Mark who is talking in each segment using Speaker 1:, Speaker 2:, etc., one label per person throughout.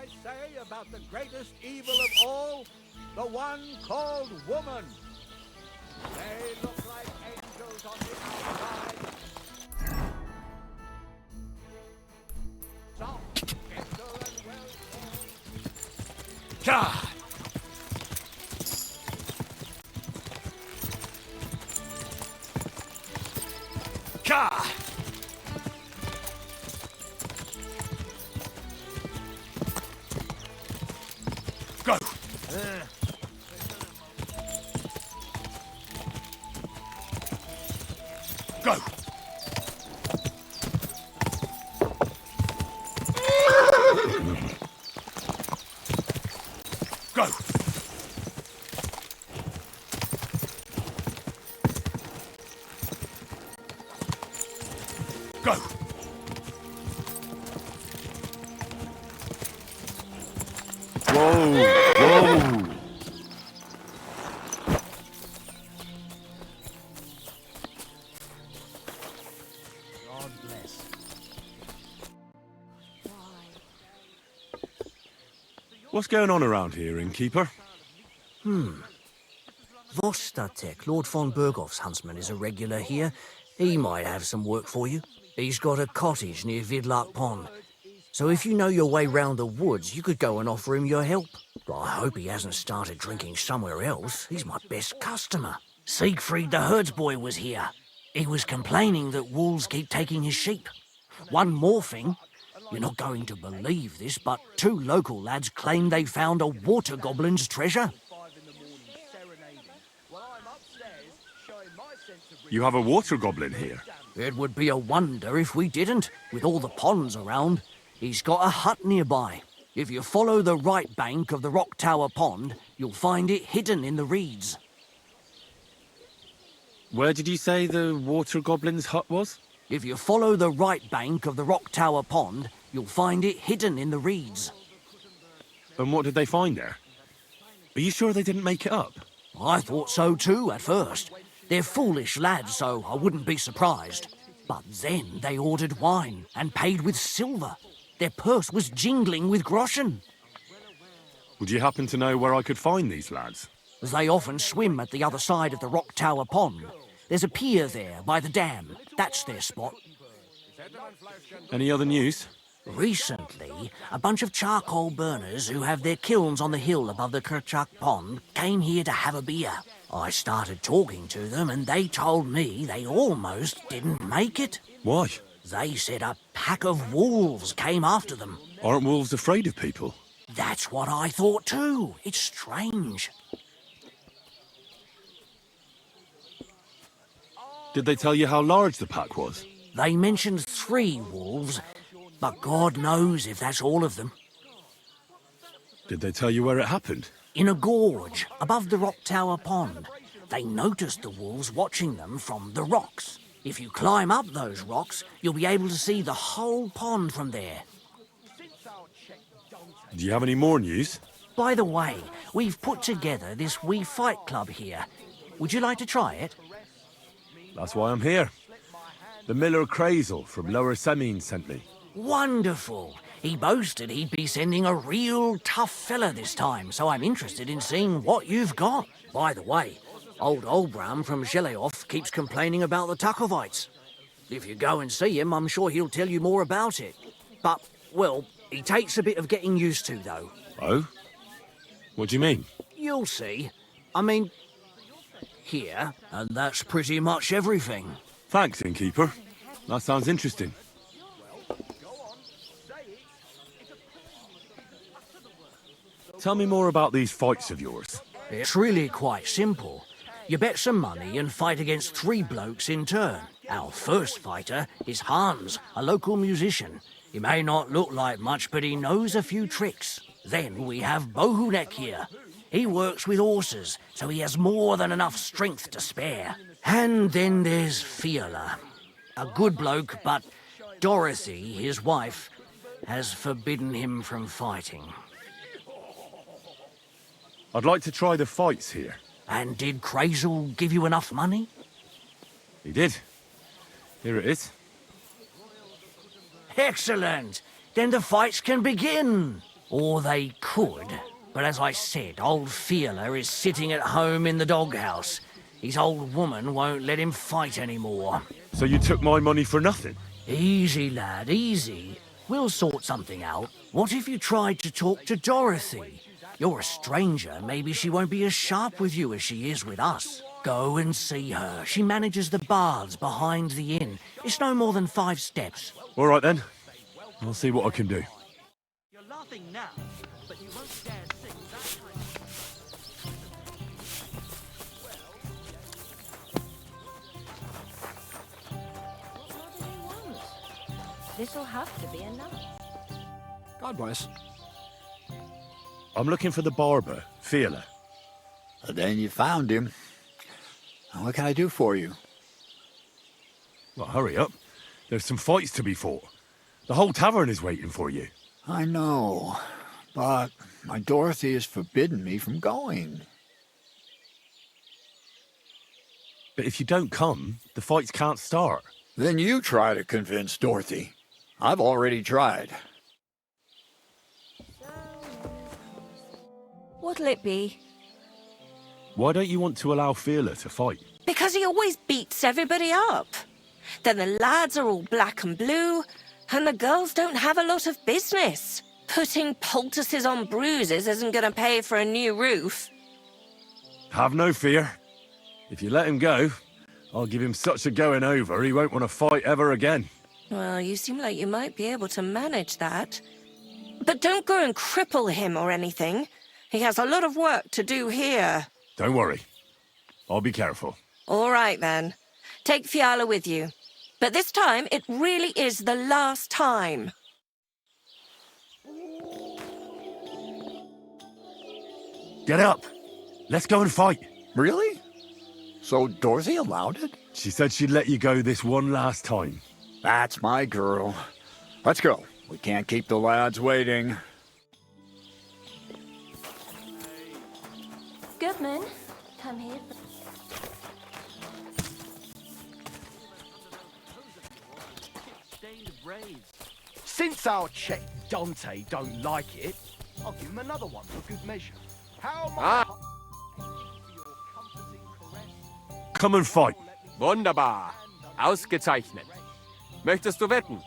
Speaker 1: I say about the greatest evil of all? The one called woman. They look like angels on the outside. Soft, gentle, and well-formed.
Speaker 2: God! God! Go! Go! Go! Go! Whoa! Whoa!
Speaker 3: God bless.
Speaker 2: What's going on around here, innkeeper?
Speaker 3: Vostatek, Lord von Berghoff's huntsman, is a regular here. He might have some work for you. He's got a cottage near Vidlark Pond. So if you know your way round the woods, you could go and offer him your help. I hope he hasn't started drinking somewhere else. He's my best customer. Siegfried the herdsboy was here. He was complaining that wolves keep taking his sheep. One more thing. You're not going to believe this, but 2 local lads claim they found a water goblin's treasure.
Speaker 2: You have a water goblin here?
Speaker 3: It would be a wonder if we didn't, with all the ponds around. He's got a hut nearby. If you follow the right bank of the Rock Tower Pond, you'll find it hidden in the reeds.
Speaker 2: Where did you say the water goblin's hut was?
Speaker 3: If you follow the right bank of the Rock Tower Pond, you'll find it hidden in the reeds.
Speaker 2: And what did they find there? Are you sure they didn't make it up?
Speaker 3: I thought so too at first. They're foolish lads, so I wouldn't be surprised. But then they ordered wine and paid with silver. Their purse was jingling with groschen.
Speaker 2: Would you happen to know where I could find these lads?
Speaker 3: They often swim at the other side of the Rock Tower Pond. There's a pier there by the dam. That's their spot.
Speaker 2: Any other news?
Speaker 3: Recently, a bunch of charcoal burners who have their kilns on the hill above the Kerchak Pond came here to have a beer. I started talking to them and they told me they almost didn't make it.
Speaker 2: Why?
Speaker 3: They said a pack of wolves came after them.
Speaker 2: Aren't wolves afraid of people?
Speaker 3: That's what I thought too. It's strange.
Speaker 2: Did they tell you how large the pack was?
Speaker 3: They mentioned 3 wolves, but God knows if that's all of them.
Speaker 2: Did they tell you where it happened?
Speaker 3: In a gorge above the Rock Tower Pond. They noticed the wolves watching them from the rocks. If you climb up those rocks, you'll be able to see the whole pond from there.
Speaker 2: Do you have any more news?
Speaker 3: By the way, we've put together this wee fight club here. Would you like to try it?
Speaker 2: That's why I'm here. The Miller Crazel from Lower Semine sent me.
Speaker 3: Wonderful. He boasted he'd be sending a real tough fella this time, so I'm interested in seeing what you've got. By the way, old Olbram from Sheleoth keeps complaining about the Takovites. If you go and see him, I'm sure he'll tell you more about it. But, well, he takes a bit of getting used to, though.
Speaker 2: Oh? What do you mean?
Speaker 3: You'll see. I mean, here, and that's pretty much everything.
Speaker 2: Thanks, innkeeper. That sounds interesting. Tell me more about these fights of yours.
Speaker 3: It's really quite simple. You bet some money and fight against 3 blokes in turn. Our first fighter is Hans, a local musician. He may not look like much, but he knows a few tricks. Then we have Bohunek here. He works with horses, so he has more than enough strength to spare. And then there's Fiala. A good bloke, but Dorothy, his wife, has forbidden him from fighting.
Speaker 2: I'd like to try the fights here.
Speaker 3: And did Crazel give you enough money?
Speaker 2: He did. Here it is.
Speaker 3: Excellent! Then the fights can begin! Or they could. But as I said, old Fiala is sitting at home in the doghouse. His old woman won't let him fight anymore.
Speaker 2: So you took my money for nothing?
Speaker 3: Easy, lad, easy. We'll sort something out. What if you tried to talk to Dorothy? You're a stranger. Maybe she won't be as sharp with you as she is with us. Go and see her. She manages the baths behind the inn. It's no more than 5 steps.
Speaker 2: All right then. I'll see what I can do.
Speaker 3: You're laughing now, but you won't dare sing that time.
Speaker 4: What more do you want? This'll have to be enough.
Speaker 5: God bless.
Speaker 2: I'm looking for the barber, Fiala.
Speaker 5: Then you found him. What can I do for you?
Speaker 2: Well, hurry up. There's some fights to be fought. The whole tavern is waiting for you.
Speaker 5: I know, but my Dorothy has forbidden me from going.
Speaker 2: But if you don't come, the fights can't start.
Speaker 5: Then you try to convince Dorothy. I've already tried.
Speaker 4: What'll it be?
Speaker 2: Why don't you want to allow Fiala to fight?
Speaker 4: Because he always beats everybody up. Then the lads are all black and blue, and the girls don't have a lot of business. Putting poultices on bruises isn't going to pay for a new roof.
Speaker 2: Have no fear. If you let him go, I'll give him such a going over he won't want to fight ever again.
Speaker 4: Well, you seem like you might be able to manage that. But don't go and cripple him or anything. He has a lot of work to do here.
Speaker 2: Don't worry. I'll be careful.
Speaker 4: All right, then. Take Fiala with you. But this time, it really is the last time.
Speaker 2: Get up. Let's go and fight.
Speaker 5: Really? So Dorothy allowed it?
Speaker 2: She said she'd let you go this one last time.
Speaker 5: That's my girl. Let's go. We can't keep the lads waiting.
Speaker 4: Goodman, come here.
Speaker 6: Since our check Dante don't like it, I'll give him another one for good measure. How much for your comforting caress?
Speaker 2: Come and fight.
Speaker 7: Wunderbar. Ausgezeichnet. Möchtest du wetten?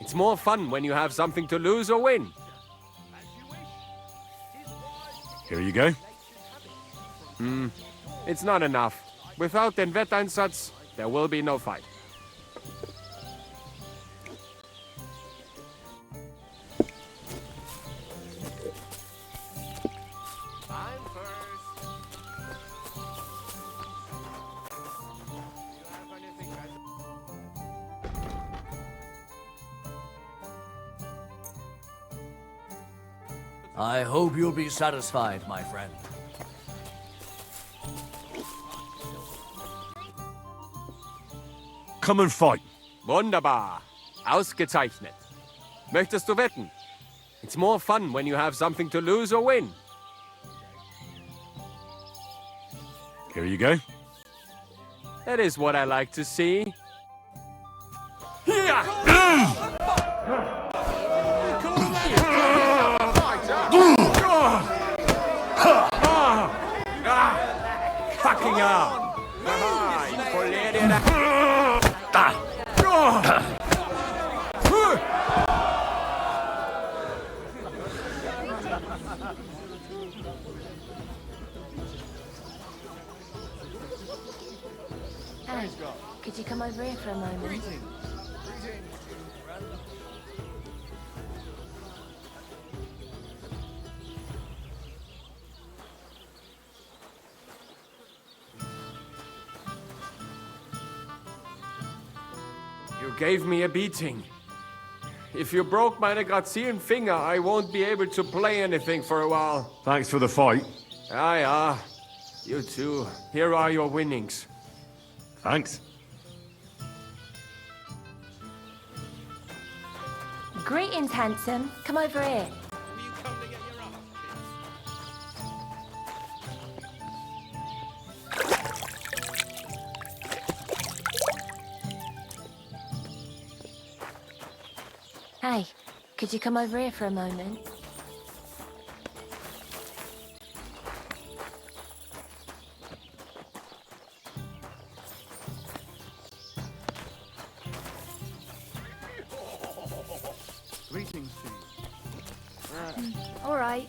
Speaker 7: It's more fun when you have something to lose or win.
Speaker 2: Here you go.
Speaker 7: It's not enough. Without den Wetteinsatz, there will be no fight. I'm first. Do you have anything better?
Speaker 3: I hope you'll be satisfied, my friend.
Speaker 2: Come and fight.
Speaker 7: Wunderbar. Ausgezeichnet. Möchtest du wetten? It's more fun when you have something to lose or win.
Speaker 2: Here you go.
Speaker 7: That is what I like to see. Fucking hell!
Speaker 4: Hey, could you come over here for a moment?
Speaker 7: You gave me a beating. If you broke meine grazilen Finger, I won't be able to play anything for a while.
Speaker 2: Thanks for the fight.
Speaker 7: Ja. You too. Here are your winnings.
Speaker 2: Thanks.
Speaker 4: Greetings, handsome. Come over here. Hey, could you come over here for a moment?
Speaker 8: All right.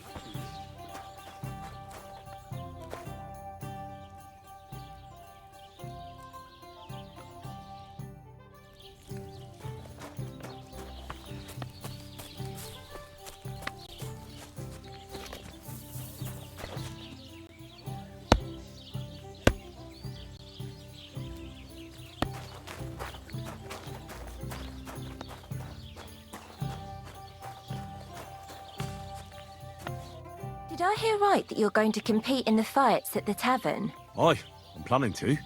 Speaker 9: Did I hear right that you're going to compete in the fights at the tavern?
Speaker 2: Aye, I'm planning to.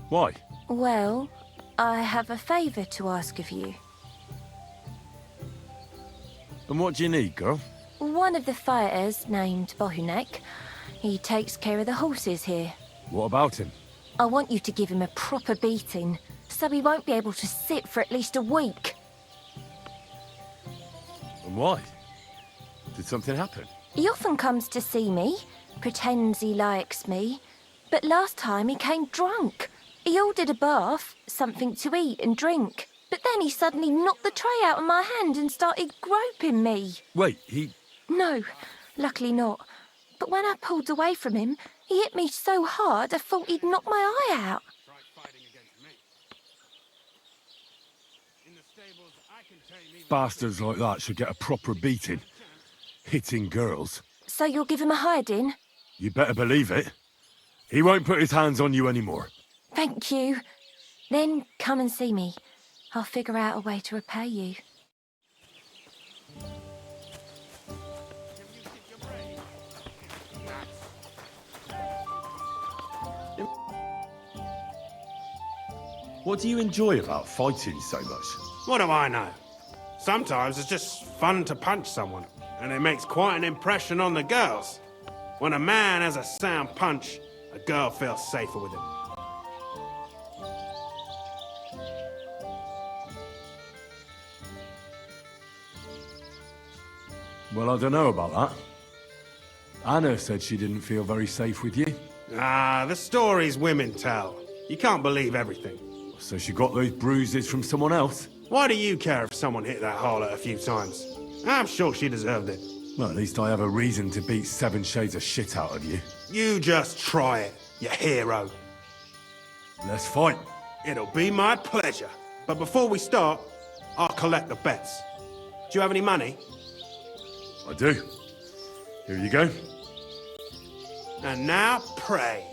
Speaker 2: Why?
Speaker 9: Well, I have a favour to ask of you.
Speaker 2: And what do you need, girl?
Speaker 9: One of the fighters, named Bohunek, he takes care of the horses here.
Speaker 2: What about him?
Speaker 9: I want you to give him a proper beating, so he won't be able to sit for at least a week.
Speaker 2: And why? Did something happen?
Speaker 9: He often comes to see me, pretends he likes me, but last time he came drunk. He ordered a bath, something to eat and drink, but then he suddenly knocked the tray out of my hand and started groping me.
Speaker 2: Wait, he...
Speaker 9: No, luckily not. But when I pulled away from him, he hit me so hard I thought he'd knock my eye out.
Speaker 2: Bastards like that should get a proper beating. Hitting girls.
Speaker 9: So you'll give him a hiding?
Speaker 2: You better believe it. He won't put his hands on you anymore.
Speaker 9: Thank you. Then come and see me. I'll figure out a way to repay you.
Speaker 2: What do you enjoy about fighting so much?
Speaker 10: What do I know? Sometimes it's just fun to punch someone, and it makes quite an impression on the girls. When a man has a sound punch, a girl feels safer with him.
Speaker 2: Well, I don't know about that. Anna said she didn't feel very safe with you.
Speaker 10: Ah, the stories women tell. You can't believe everything.
Speaker 2: So she got those bruises from someone else?
Speaker 10: Why do you care if someone hit that harlot a few times? I'm sure she deserved it.
Speaker 2: Well, at least I have a reason to beat 7 shades of shit out of you.
Speaker 10: You just try it, you hero.
Speaker 2: Let's fight.
Speaker 10: It'll be my pleasure. But before we start, I'll collect the bets. Do you have any money?
Speaker 2: I do. Here you go.
Speaker 10: And now pray.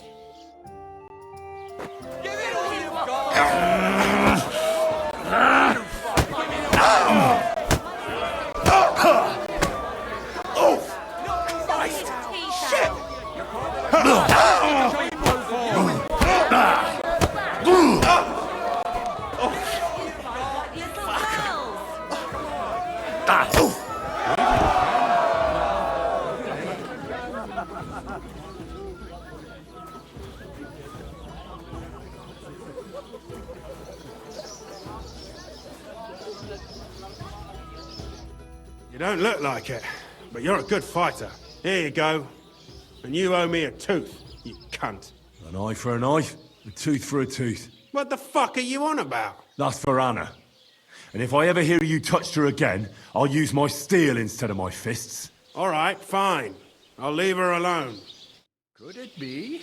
Speaker 10: You don't look like it, but you're a good fighter. Here you go. And you owe me a tooth, you cunt.
Speaker 2: An eye for an eye, a tooth for a tooth.
Speaker 10: What the fuck are you on about?
Speaker 2: That's for Anna. And if I ever hear you touched her again, I'll use my steel instead of my fists.
Speaker 10: All right, fine. I'll leave her alone.
Speaker 5: Could it be?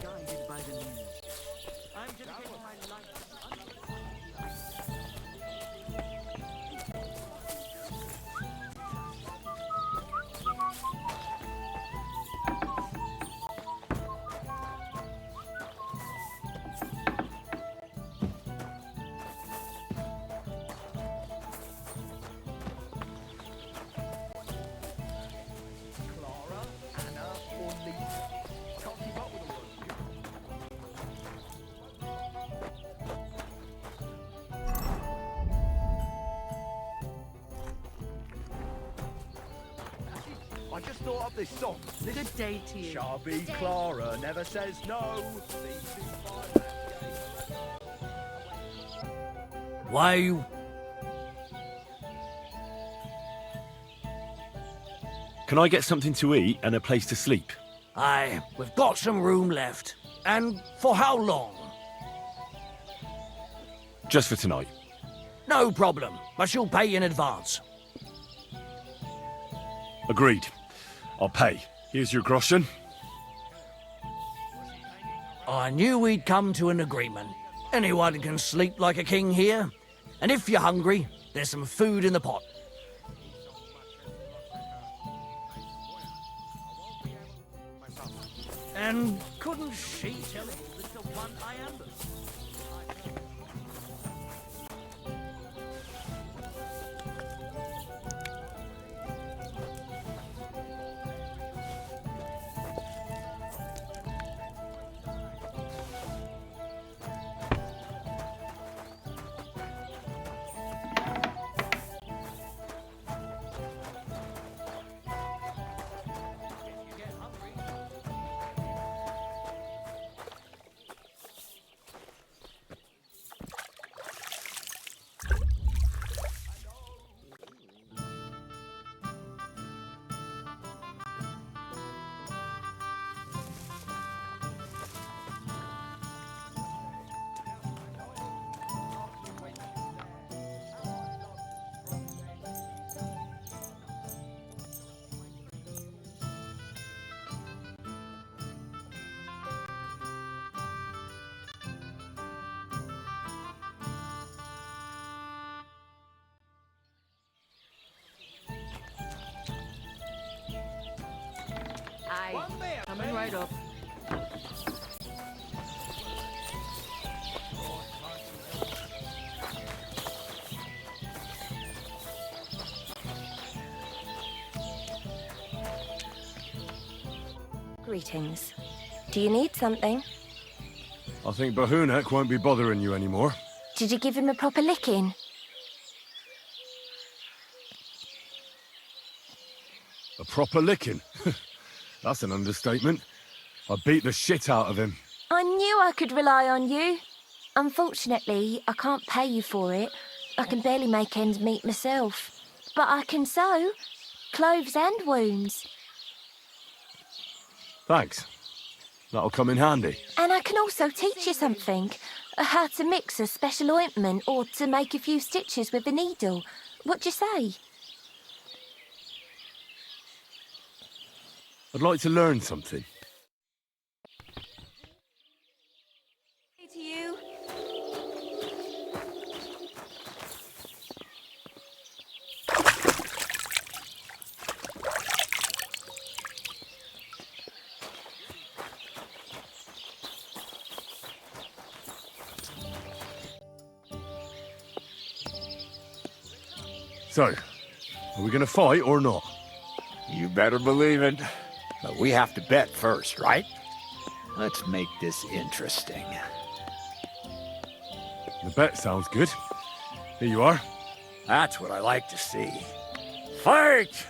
Speaker 3: Guided by the news.
Speaker 6: just thought up this song.
Speaker 1: Good
Speaker 8: day to you.
Speaker 1: Shabby Clara never says no.
Speaker 3: Why you...
Speaker 2: Can I get something to eat and a place to sleep?
Speaker 3: Aye, we've got some room left. And for how long?
Speaker 2: Just for tonight.
Speaker 3: No problem. I shall pay in advance.
Speaker 2: Agreed. I'll pay. Here's your groschen.
Speaker 3: I knew we'd come to an agreement. Anyone can sleep like a king here. And if you're hungry, there's some food in the pot. And couldn't she tell it was the one I am?
Speaker 8: Aye, coming right up.
Speaker 9: Greetings. Do you need something?
Speaker 2: I think Bahunek won't be bothering you anymore.
Speaker 9: Did you give him a proper licking?
Speaker 2: A proper licking? That's an understatement. I beat the shit out of him.
Speaker 9: I knew I could rely on you. Unfortunately, I can't pay you for it. I can barely make ends meet myself. But I can sew. Clothes and wounds.
Speaker 2: Thanks. That'll come in handy.
Speaker 9: And I can also teach you something. How to mix a special ointment or to make a few stitches with a needle. What do you say?
Speaker 2: I'd like to learn something.
Speaker 9: To you.
Speaker 2: So, are we gonna fight or not?
Speaker 5: You better believe it. But we have to bet first, right? Let's make this interesting.
Speaker 2: The bet sounds good. Here you are.
Speaker 5: That's what I like to see. Fight!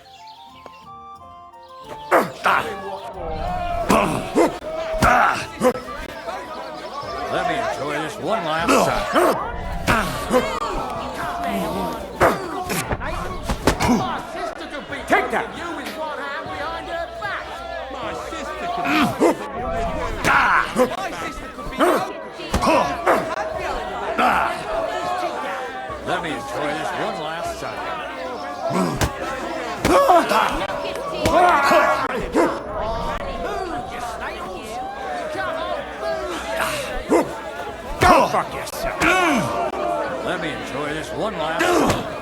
Speaker 5: Let me enjoy this one last time. Take that!
Speaker 7: You with one hand behind her back. My sister could
Speaker 1: My sister could be
Speaker 5: Let me enjoy this one last time. Go fuck yourself. Let me enjoy this one last time.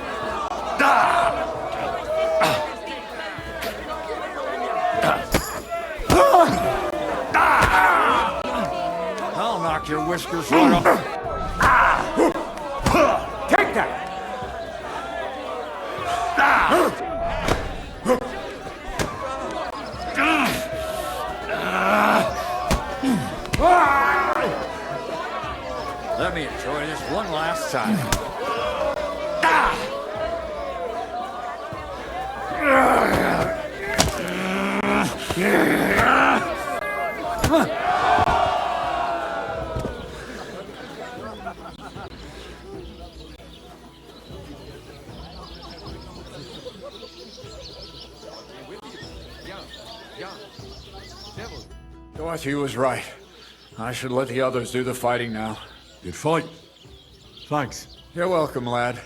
Speaker 5: I'll knock your whiskers right off. Take that! Let me enjoy this one last time. Dorothy was right. I should let the others do the fighting now.
Speaker 2: Good fight. Thanks.
Speaker 5: You're welcome, lad.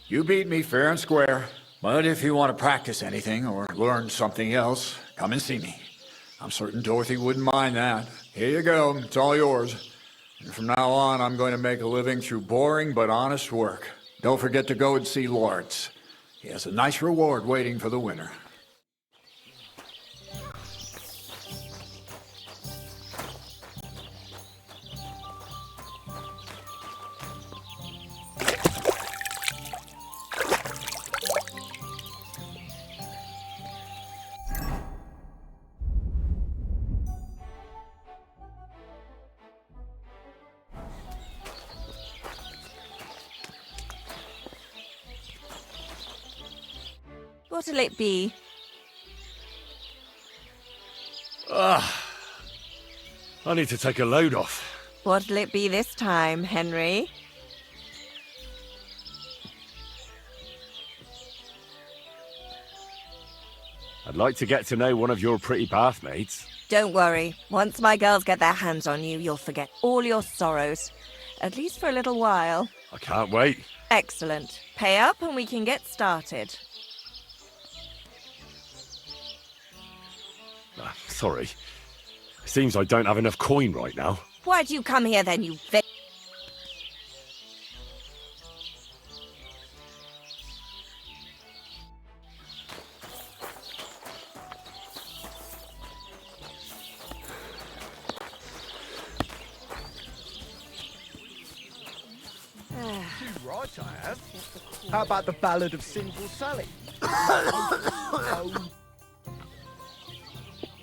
Speaker 5: You beat me fair and square. But if you want to practice anything or learn something else, come and see me. I'm certain Dorothy wouldn't mind that. Here you go. It's all yours. And from now on, I'm going to make a living through boring but honest work. Don't forget to go and see Lawrence. He has a nice reward waiting for the winner.
Speaker 4: What'll it be?
Speaker 2: I need to take a load off.
Speaker 4: What'll it be this time, Henry?
Speaker 2: I'd like to get to know one of your pretty bathmates.
Speaker 4: Don't worry. Once my girls get their hands on you, you'll forget all your sorrows. At least for a little while.
Speaker 2: I can't wait.
Speaker 4: Excellent. Pay up and we can get started.
Speaker 2: Sorry. Seems I don't have enough coin right now.
Speaker 4: Why'd you come here then, you
Speaker 6: Right, I have. How about the Ballad of Sinful Sally?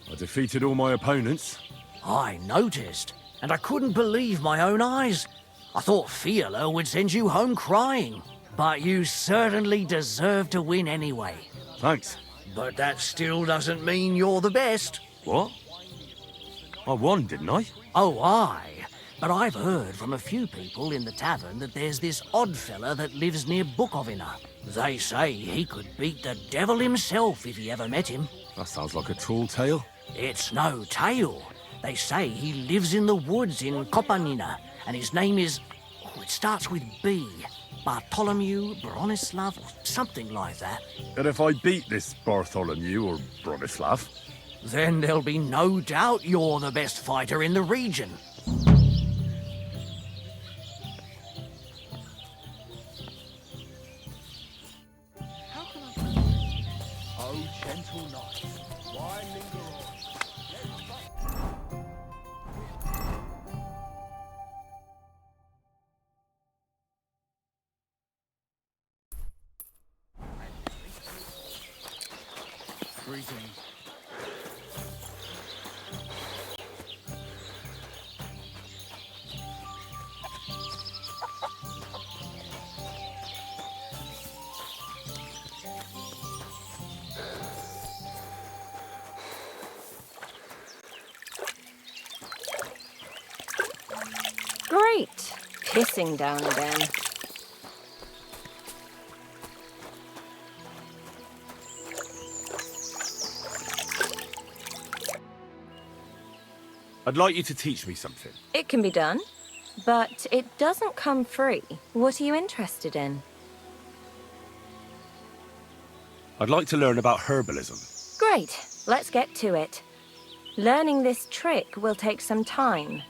Speaker 2: I defeated all my opponents.
Speaker 3: I noticed, and I couldn't believe my own eyes. I thought Fiala would send you home crying, but you certainly deserve to win anyway.
Speaker 2: Thanks.
Speaker 3: But that still doesn't mean you're the best.
Speaker 2: What? I won, didn't I?
Speaker 3: Oh, aye. But I've heard from a few people in the tavern that there's this odd fella that lives near Bukovina. They say he could beat the devil himself if he ever met him.
Speaker 2: That sounds like a tall tale.
Speaker 3: It's no tale. They say he lives in the woods in Kopanina, and his name is... Oh, it starts with B. Bartholomew, Bronislav, or something like that.
Speaker 2: And if I beat this Bartholomew or Bronislav?
Speaker 3: Then there'll be no doubt you're the best fighter in the region.
Speaker 6: Oh, gentle knight, why linger on? Greetings.
Speaker 9: Great. Pissing down again.
Speaker 2: I'd like you to teach me something.
Speaker 9: It can be done, but it doesn't come free. What are you interested in?
Speaker 2: I'd like to learn about herbalism.
Speaker 9: Great. Let's get to it. Learning this trick will take some time.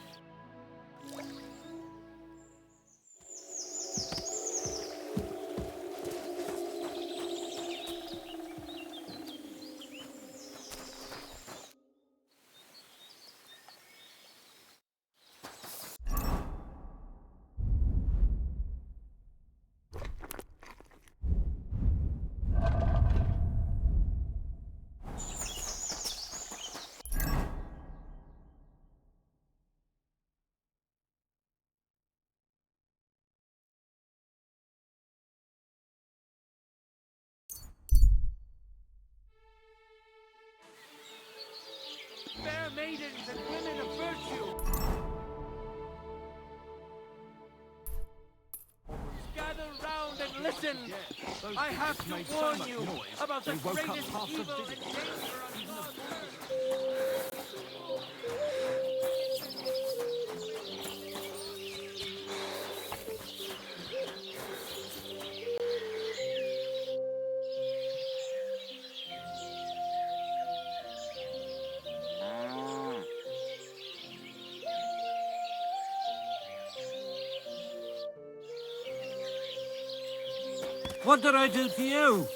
Speaker 1: maidens and women of virtue. Gather round and listen. I have to warn you about the greatest evil and danger on earth.
Speaker 11: What did I do to you?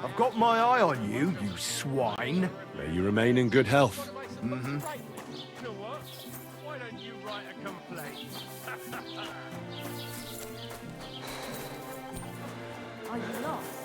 Speaker 6: I've got my eye on you, you swine.
Speaker 2: May you remain in good health.
Speaker 6: Mm-hmm.
Speaker 1: You know what? Why don't you write a complaint?
Speaker 9: Are you lost?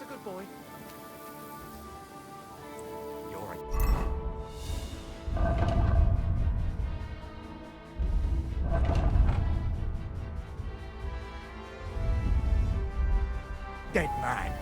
Speaker 6: That's a good boy.
Speaker 3: You're
Speaker 1: Dead man.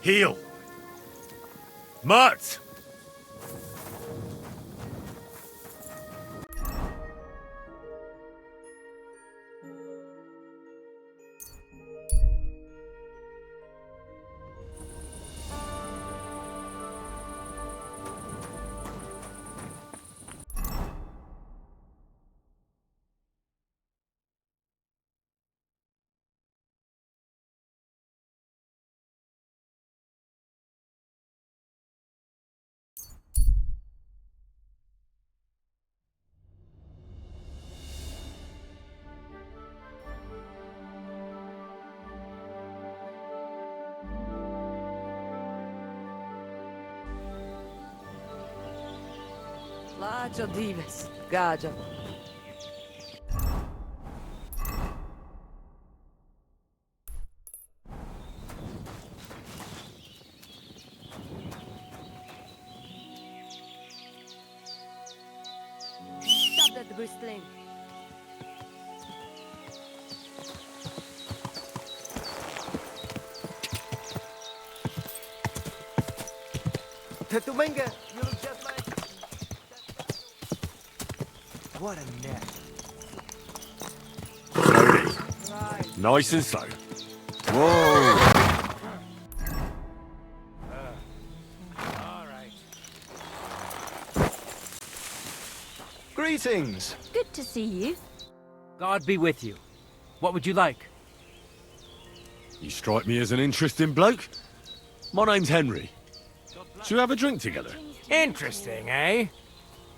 Speaker 2: Heal! Mutt!
Speaker 8: Lađo dives, gađo. Stop that bristling.
Speaker 6: Tetumenga, you look just like... What a net.
Speaker 2: Slowly. Nice and slow. Whoa!
Speaker 6: Greetings.
Speaker 9: Good to see you.
Speaker 11: God be with you. What would you like?
Speaker 2: You strike me as an interesting bloke. My name's Henry. Should we have a drink together?
Speaker 12: Interesting, eh?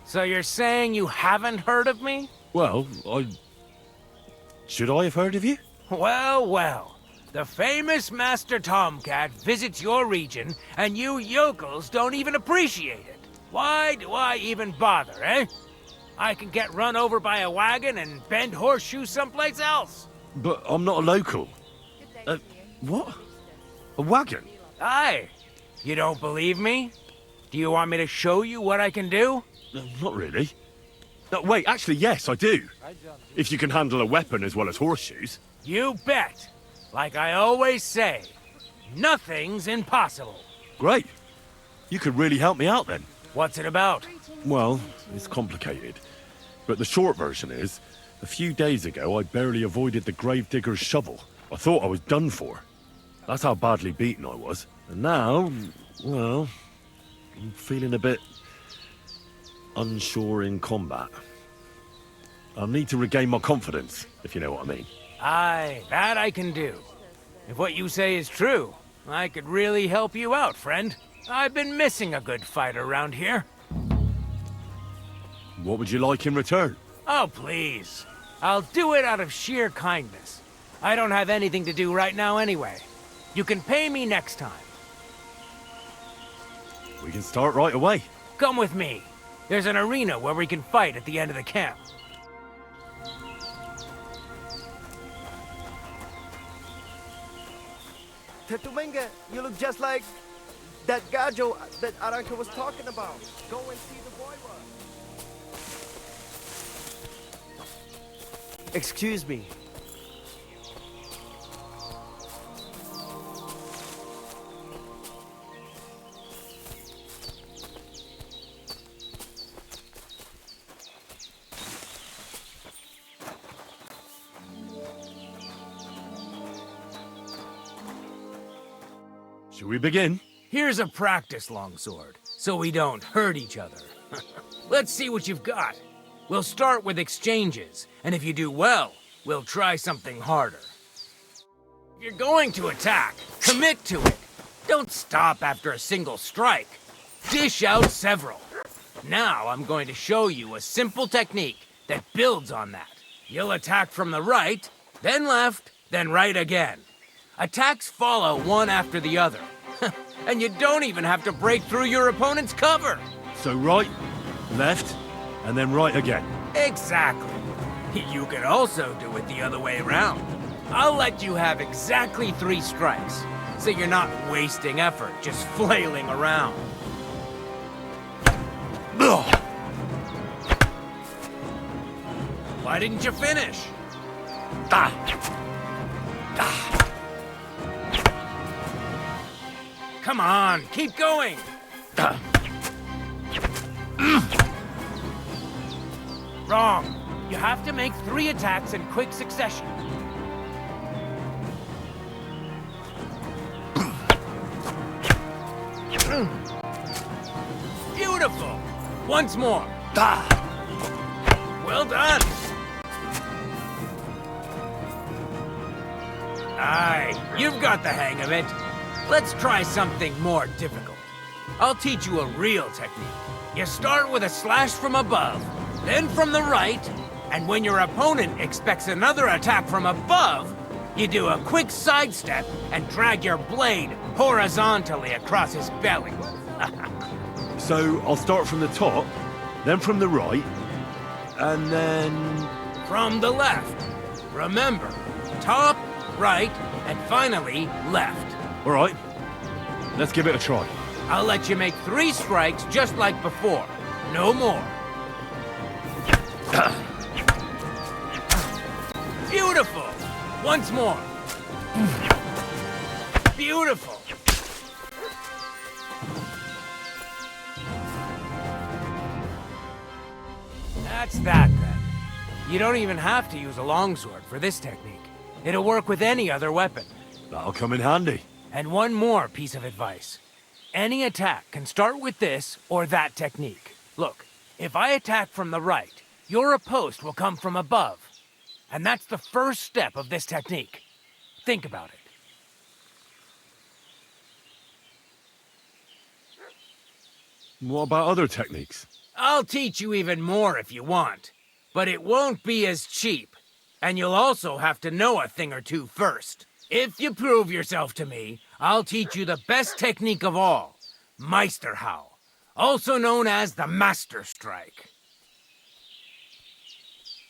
Speaker 12: So you're saying you haven't heard of me?
Speaker 2: Well, should I have heard of you?
Speaker 12: Well, well. The famous Master Tomcat visits your region, and you yokels don't even appreciate it. Why do I even bother, eh? I can get run over by a wagon and bend horseshoes someplace else.
Speaker 2: But I'm not a local. What? A wagon?
Speaker 12: Aye. You don't believe me? Do you want me to show you what I can do?
Speaker 2: Not really. No, wait, actually, yes, I do. If you can handle a weapon as well as horseshoes.
Speaker 12: You bet. Like I always say, nothing's impossible.
Speaker 2: Great. You could really help me out then.
Speaker 12: What's it about?
Speaker 2: Well, it's complicated. But the short version is, a few days ago I barely avoided the gravedigger's shovel. I thought I was done for. That's how badly beaten I was. And now, well, I'm feeling a bit unsure in combat. I'll need to regain my confidence, if you know what I mean.
Speaker 12: Aye, that I can do. If what you say is true, I could really help you out, friend. I've been missing a good fight around here.
Speaker 2: What would you like in return?
Speaker 12: Oh, please. I'll do it out of sheer kindness. I don't have anything to do right now anyway. You can pay me next time.
Speaker 2: We can start right away.
Speaker 12: Come with me. There's an arena where we can fight at the end of the camp.
Speaker 6: Tetumenga, you look just like that gajo that Aranka was talking about. Go and see the boy one. Excuse me.
Speaker 2: Should we begin?
Speaker 12: Here's a practice longsword, so we don't hurt each other. Let's see what you've got. We'll start with exchanges, and if you do well, we'll try something harder. If you're going to attack, commit to it. Don't stop after a single strike. Dish out several. Now I'm going to show you a simple technique that builds on that. You'll attack from the right, then left, then right again. Attacks follow one after the other. And you don't even have to break through your opponent's cover.
Speaker 2: So right, left, and then right again.
Speaker 12: Exactly. You could also do it the other way around. I'll let you have exactly 3 strikes, so you're not wasting effort just flailing around. Ugh. Why didn't you finish? Ah. Ah. Come on, keep going! Wrong. You have to make 3 attacks in quick succession. Beautiful! Once more. Well done! Aye, you've got the hang of it. Let's try something more difficult. I'll teach you a real technique. You start with a slash from above, then from the right, and when your opponent expects another attack from above, you do a quick sidestep and drag your blade horizontally across his belly.
Speaker 2: So I'll start from the top, then from the right, and then...
Speaker 12: From the left. Remember, top, right, and finally left.
Speaker 2: All right, let's give it a try.
Speaker 12: I'll let you make 3 strikes just like before. No more. Beautiful! Once more. Beautiful! That's that, then. You don't even have to use a longsword for this technique. It'll work with any other weapon.
Speaker 2: That'll come in handy.
Speaker 12: And one more piece of advice. Any attack can start with this or that technique. Look, if I attack from the right, your riposte will come from above. And that's the first step of this technique. Think about it.
Speaker 2: What about other techniques?
Speaker 12: I'll teach you even more if you want. But it won't be as cheap. And you'll also have to know a thing or two first. If you prove yourself to me, I'll teach you the best technique of all, Meisterhau, also known as the Master Strike.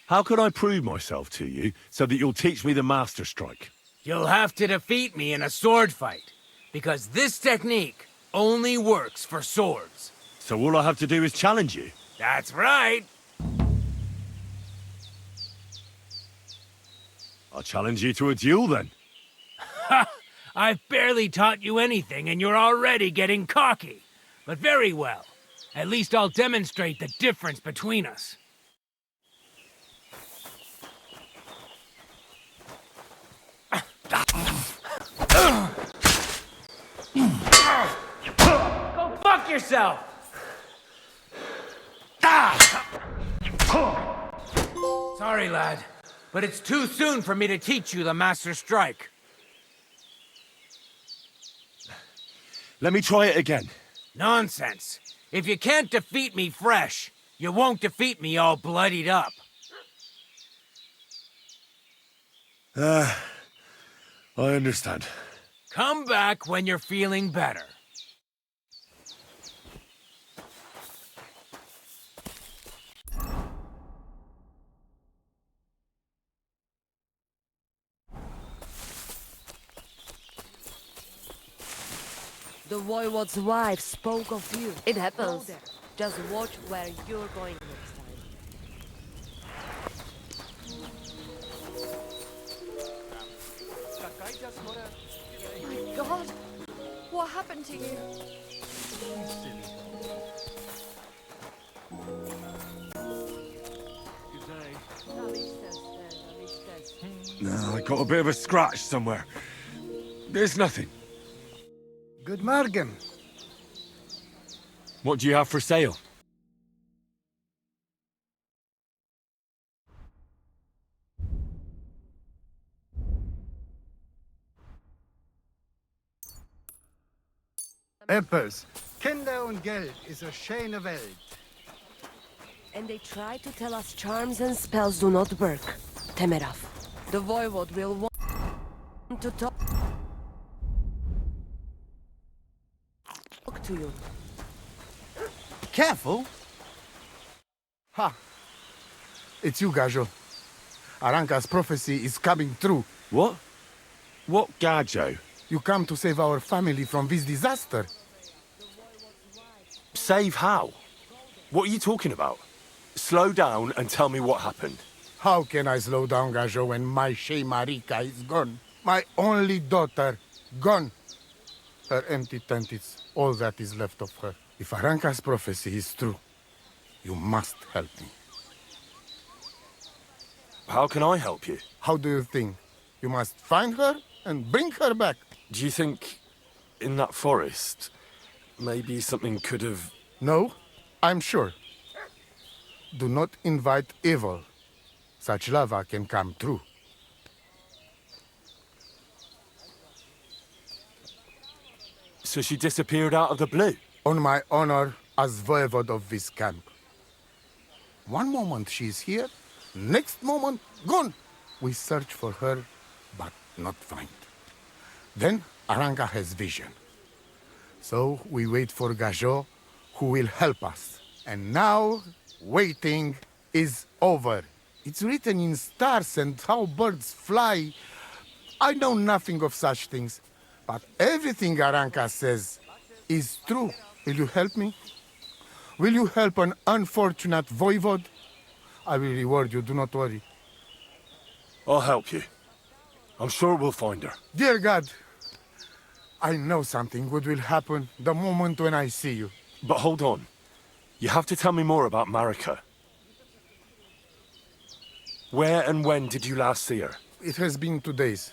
Speaker 2: How can I prove myself to you so that you'll teach me the Master Strike?
Speaker 12: You'll have to defeat me in a sword fight, because this technique only works for swords.
Speaker 2: So all I have to do is challenge you?
Speaker 12: That's right.
Speaker 2: I'll challenge you to a duel then.
Speaker 12: Ha! I've barely taught you anything and you're already getting cocky. But very well. At least I'll demonstrate the difference between us. Go fuck yourself! Sorry, lad, but it's too soon for me to teach you the Master Strike.
Speaker 2: Let me try it again.
Speaker 12: Nonsense. If you can't defeat me fresh, you won't defeat me all bloodied up.
Speaker 2: I understand.
Speaker 12: Come back when you're feeling better.
Speaker 8: The voivode's wife spoke of you.
Speaker 9: It happens.
Speaker 8: Go there. Just watch where you're going next time.
Speaker 9: My God, what happened to you?
Speaker 2: No, I got a bit of a scratch somewhere. There's nothing.
Speaker 13: Good morning.
Speaker 2: What do you have for sale?
Speaker 13: Apples. Kinder und Geld is a schöne Welt.
Speaker 8: And they try to tell us charms and spells do not work. Temeraf. The voivod will want to talk to you.
Speaker 13: Careful. Ha. It's you, Gajo. Aranka's prophecy is coming true.
Speaker 2: What? What Gajo?
Speaker 13: You come to save our family from this disaster.
Speaker 2: Save how? What are you talking about? Slow down and tell me what happened.
Speaker 13: How can I slow down, Gajo, when my Shea Marika is gone? My only daughter, gone. Her empty tent is all that is left of her. If Aranka's prophecy is true, you must help me.
Speaker 2: How can I help you?
Speaker 13: How do you think? You must find her and bring her back.
Speaker 2: Do you think in that forest, maybe something could have...
Speaker 13: No, I'm sure. Do not invite evil. Such lava can come true.
Speaker 2: So she disappeared out of the blue?
Speaker 13: On my honor as voivod of this camp. One moment she's here, next moment gone. We search for her, but not find. Then Aranka has vision. So we wait for Gajo, who will help us. And now, waiting is over. It's written in stars and how birds fly. I know nothing of such things, but everything Aranka says is true. Will you help me? Will you help an unfortunate voivod? I will reward you, do not worry.
Speaker 2: I'll help you. I'm sure we'll find her.
Speaker 13: Dear God, I know something good will happen the moment when I see you.
Speaker 2: But hold on. You have to tell me more about Marika. Where and when did you last see her?
Speaker 13: It has been 2 days.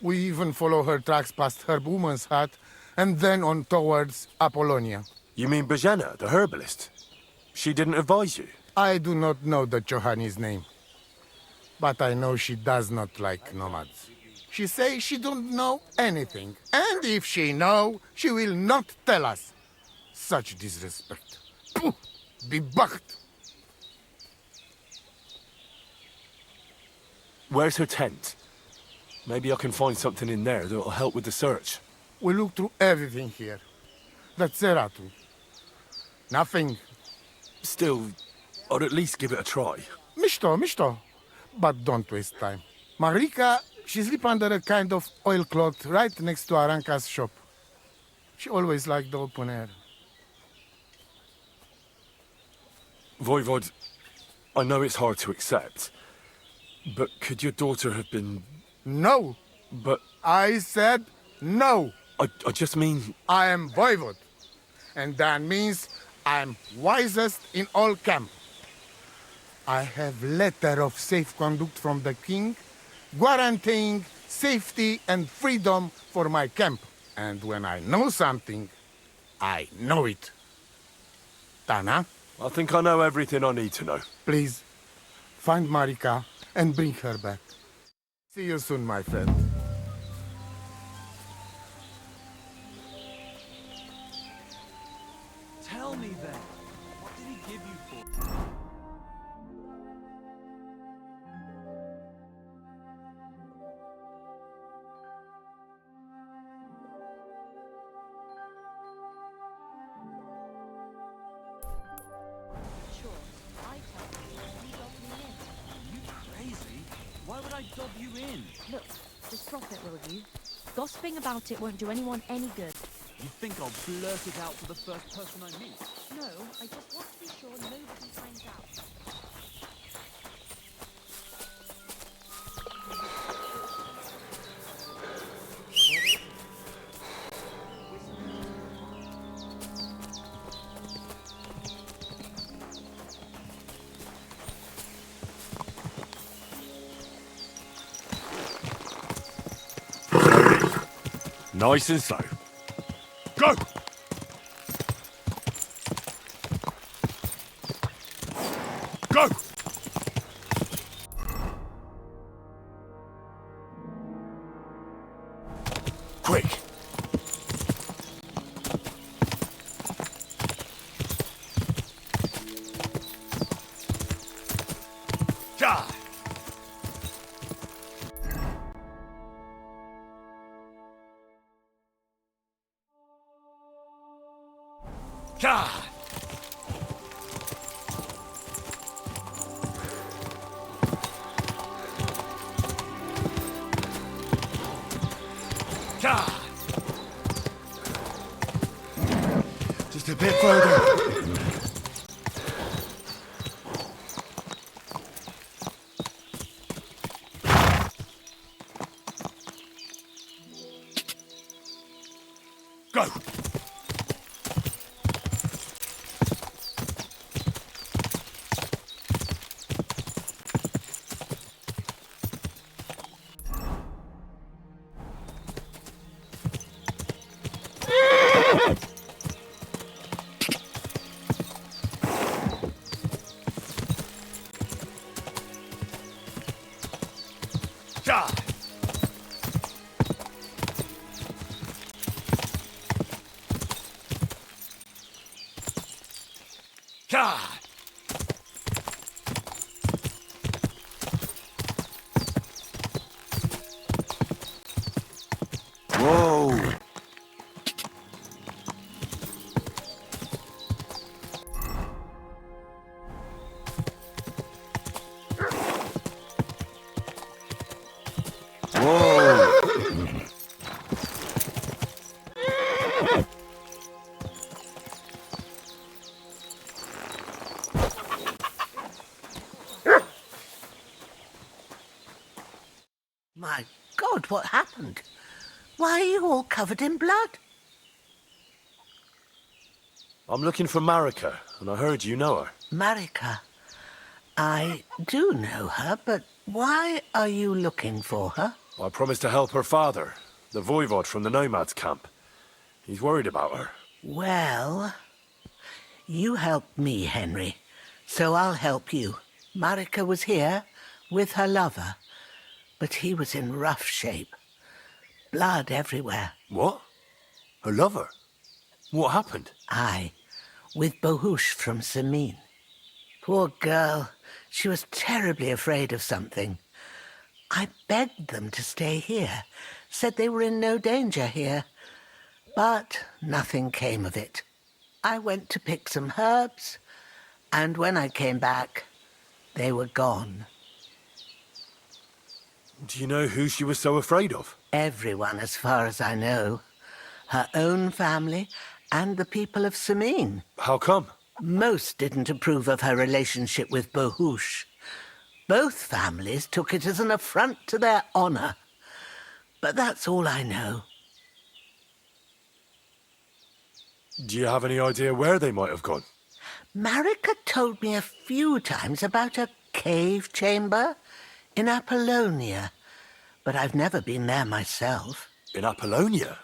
Speaker 13: We even follow her tracks past her woman's hut and then on towards Apollonia.
Speaker 2: You mean Bajena, the herbalist? She didn't advise you?
Speaker 13: I do not know the Johanni's name. But I know she does not like nomads. She says she don't know anything. And if she know, she will not tell us. Such disrespect. Pooh! Be bucked!
Speaker 2: Where's her tent? Maybe I can find something in there that'll help with the search.
Speaker 13: We look through everything here. That's Zeratu. Nothing.
Speaker 2: Still, I'd at least give it a try.
Speaker 13: Mishto. But don't waste time. Marika, she sleep under a kind of oilcloth right next to Aranka's shop. She always liked the open air.
Speaker 2: Voivod, I know it's hard to accept, but could your daughter have been...
Speaker 13: No!
Speaker 2: But...
Speaker 13: I said no!
Speaker 2: I just mean...
Speaker 13: I am voivod, and that means I am wisest in all camp. I have letter of safe conduct from the king, guaranteeing safety and freedom for my camp. And when I know something, I know it. Tana?
Speaker 2: I think I know everything I need to know.
Speaker 13: Please, find Marika and bring her back. See you soon, my friend.
Speaker 14: Tell me then, what did he give you for? Why would I dob you in?
Speaker 15: Look, just drop it, will you? Gossiping about it won't do anyone any good.
Speaker 14: You think I'll blurt it out to the first person I meet?
Speaker 15: No, I just want to be sure nobody finds out.
Speaker 2: Nice and slow. Go! Go! Quick! Ja! Ja! Ja! Just a bit further. Go! Ja! Ja! Whoa! Whoa!
Speaker 16: My God, what happened? Why are you all covered in blood?
Speaker 2: I'm looking for Marika, and I heard you know her.
Speaker 16: Marika. I do know her, but why are you looking for her?
Speaker 2: I promised to help her father, the voivod from the nomads camp. He's worried about her.
Speaker 16: Well, you helped me, Henry, so I'll help you. Marika was here with her lover, but he was in rough shape. Blood everywhere.
Speaker 2: What? Her lover? What happened?
Speaker 16: Aye, with Bohush from Samin. Poor girl, she was terribly afraid of something. I begged them to stay here, said they were in no danger here, but nothing came of it. I went to pick some herbs, and when I came back, they were gone.
Speaker 2: Do you know who she was so afraid of?
Speaker 16: Everyone, as far as I know. Her own family and the people of Samin.
Speaker 2: How come?
Speaker 16: Most didn't approve of her relationship with Bohush. Both families took it as an affront to their honor. But that's all I know.
Speaker 2: Do you have any idea where they might have gone?
Speaker 16: Marika told me a few times about a cave chamber in Apollonia, but I've never been there myself.
Speaker 2: In Apollonia?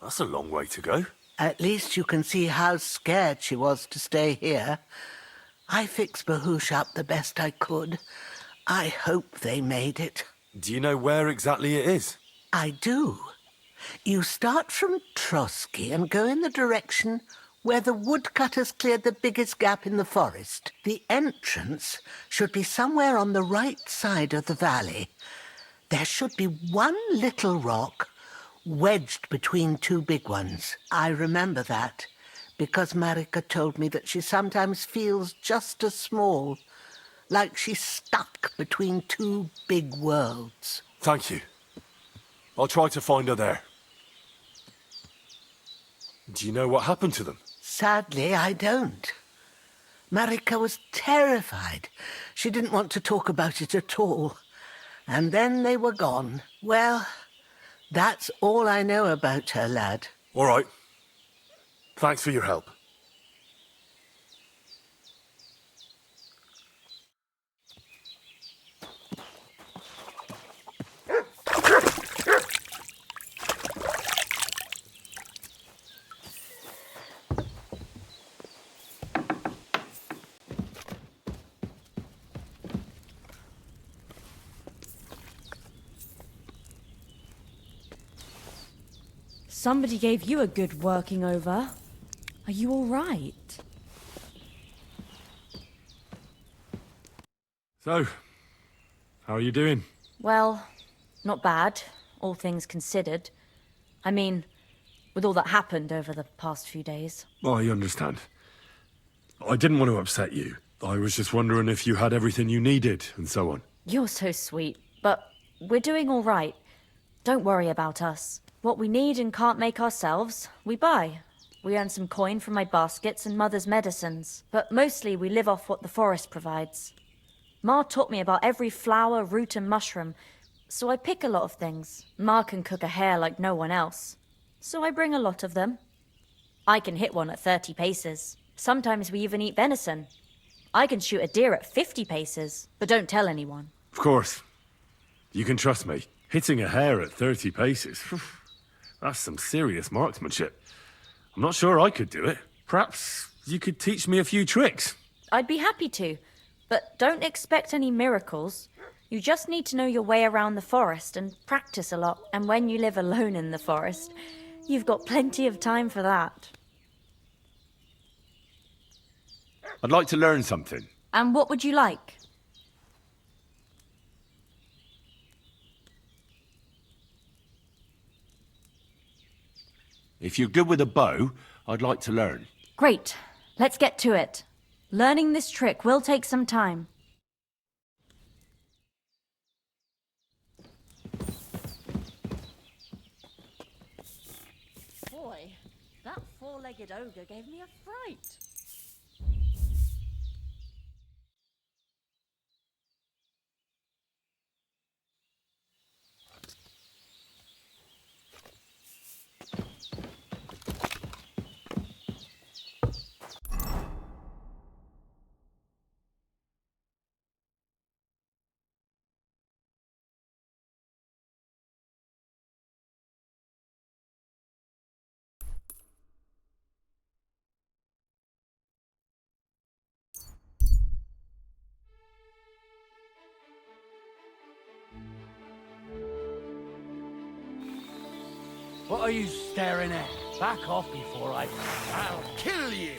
Speaker 2: That's a long way to go.
Speaker 16: At least you can see how scared she was to stay here. I fixed Bohush up the best I could. I hope they made it.
Speaker 2: Do you know where exactly it is?
Speaker 16: I do. You start from Trotsky and go in the direction where the woodcutters cleared the biggest gap in the forest. The entrance should be somewhere on the right side of the valley. There should be one little rock wedged between two big ones. I remember that because Marika told me that she sometimes feels just as small, like she's stuck between two big worlds.
Speaker 2: Thank you. I'll try to find her there. Do you know what happened to them?
Speaker 16: Sadly, I don't. Marika was terrified. She didn't want to talk about it at all. And then they were gone. Well, that's all I know about her, lad.
Speaker 2: All right. Thanks for your help.
Speaker 15: somebody gave you a good working over. Are you all right?
Speaker 2: So, how are you doing?
Speaker 15: Well, not bad, all things considered. I mean, with all that happened over the past few days.
Speaker 2: I understand. I didn't want to upset you. I was just wondering if you had everything you needed, and so on.
Speaker 15: You're so sweet, but we're doing all right. Don't worry about us. What we need and can't make ourselves, we buy. We earn some coin from my baskets and Mother's medicines, but mostly we live off what the forest provides. Ma taught me about every flower, root and mushroom, so I pick a lot of things. Ma can cook a hare like no one else, so I bring a lot of them. I can hit one at 30 paces. Sometimes we even eat venison. I can shoot a deer at 50 paces, but don't tell anyone.
Speaker 2: Of course. You can trust me. Hitting a hare at 30 paces, that's some serious marksmanship. I'm not sure I could do it. Perhaps you could teach me a few tricks.
Speaker 15: I'd be happy to, but don't expect any miracles. You just need to know your way around the forest and practice a lot. And when you live alone in the forest, you've got plenty of time for that.
Speaker 2: I'd like to learn something.
Speaker 15: And what would you like?
Speaker 2: If you're good with a bow, I'd like to learn.
Speaker 15: Great. Let's get to it. Learning this trick will take some time. Boy, that four-legged ogre gave me a fright.
Speaker 6: What are you staring at? Back off before I'll kill you!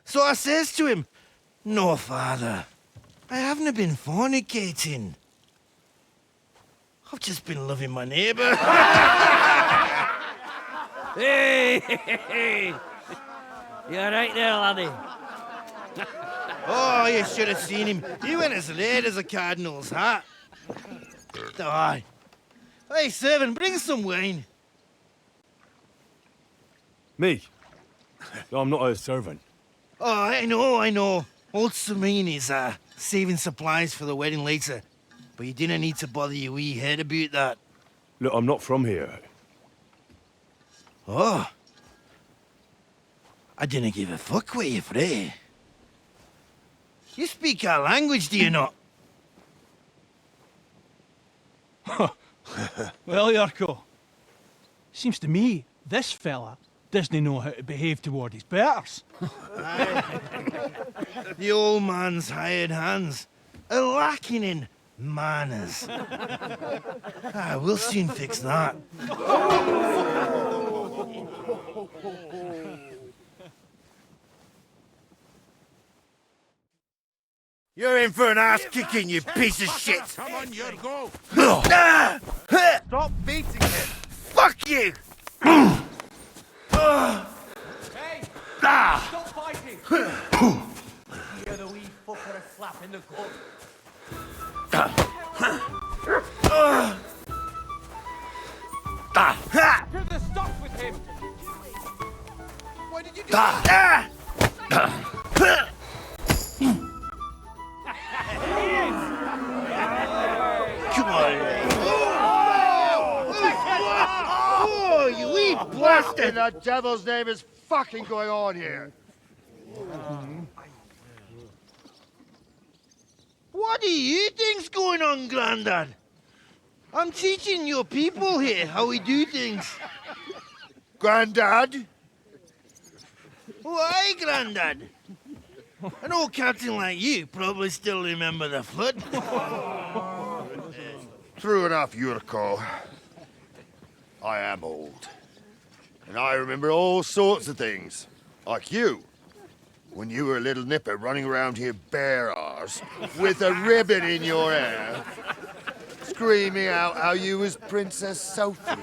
Speaker 17: So I says to him, "No, father, I haven't been fornicating. I've just been loving my neighbour."
Speaker 12: Hey! You alright there, laddie?
Speaker 17: Oh, you should have seen him. He went as late as a cardinal's hat. Aye. Hey, servant, bring some wine.
Speaker 2: Me? I'm not a servant.
Speaker 17: Oh, I know. Old Samini's Saving supplies for the wedding later. But you didn't need to bother your wee head about that.
Speaker 2: Look, I'm not from here.
Speaker 17: Oh. I didn't give a fuck what you pray. You speak our language, do you not?
Speaker 14: Well, Yurko, seems to me this fella doesn't know how to behave toward his betters.
Speaker 17: The old man's hired hands are lacking in manners. We'll soon fix that.
Speaker 13: You're in for an ass kicking, you piece of shit!
Speaker 10: Come on, Yurko!
Speaker 13: Stop beating him! Fuck you!
Speaker 7: Hey! Stop fighting!
Speaker 6: You're the wee fucker a slap in the gut.
Speaker 7: Put the stop with him!
Speaker 6: Why did you do that?
Speaker 17: Come on. Oh, you wee
Speaker 13: What in the devil's name is fucking going on here?
Speaker 17: What do you think's going on, Grandad? I'm teaching your people here how we do things.
Speaker 13: Grandad?
Speaker 17: Why, Grandad? An old captain like you probably still remember the flood.
Speaker 13: True enough, Yurko. I am old. And I remember all sorts of things. Like you. When you were a little nipper running around here bare arse, with a ribbon in your hair, screaming out how you was Princess Sophie.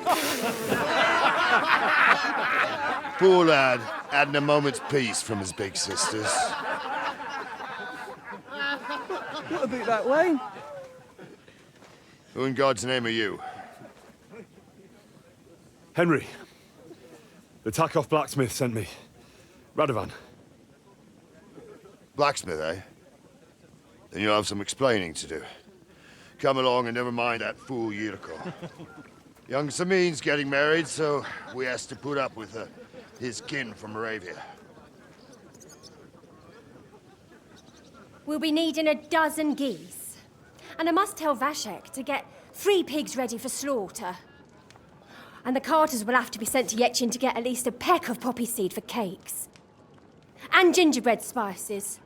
Speaker 13: Poor lad, hadn't a moment's peace from his big sisters.
Speaker 14: What about that wine?
Speaker 13: Who in God's name are you?
Speaker 2: Henry. The Takeoff blacksmith sent me. Radovan.
Speaker 13: Blacksmith, eh? Then you'll have some explaining to do. Come along and never mind that fool Yurko. Young Samin's getting married, so we has to put up with his kin from Moravia.
Speaker 18: We'll be needing a dozen geese. And I must tell Vashek to get 3 pigs ready for slaughter. And the carters will have to be sent to Yetchin to get at least a peck of poppy seed for cakes. And gingerbread spices.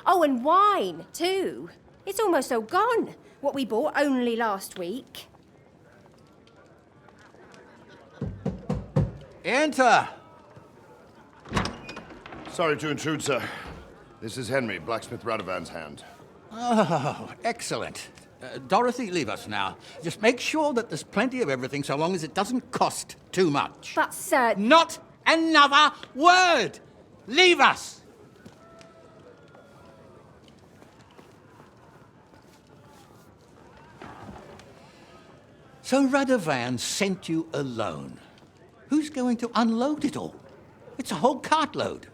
Speaker 18: Oh, and wine, too. It's almost all gone, what we bought only last week.
Speaker 1: Enter!
Speaker 13: Sorry to intrude, sir. This is Henry, blacksmith Radovan's hand.
Speaker 1: Oh, excellent. Dorothy, leave us now. Just make sure that there's plenty of everything so long as it doesn't cost too much.
Speaker 18: But, sir...
Speaker 1: Not another word! Leave us! So Radovan sent you alone. Who's going to unload it all? It's a whole cartload.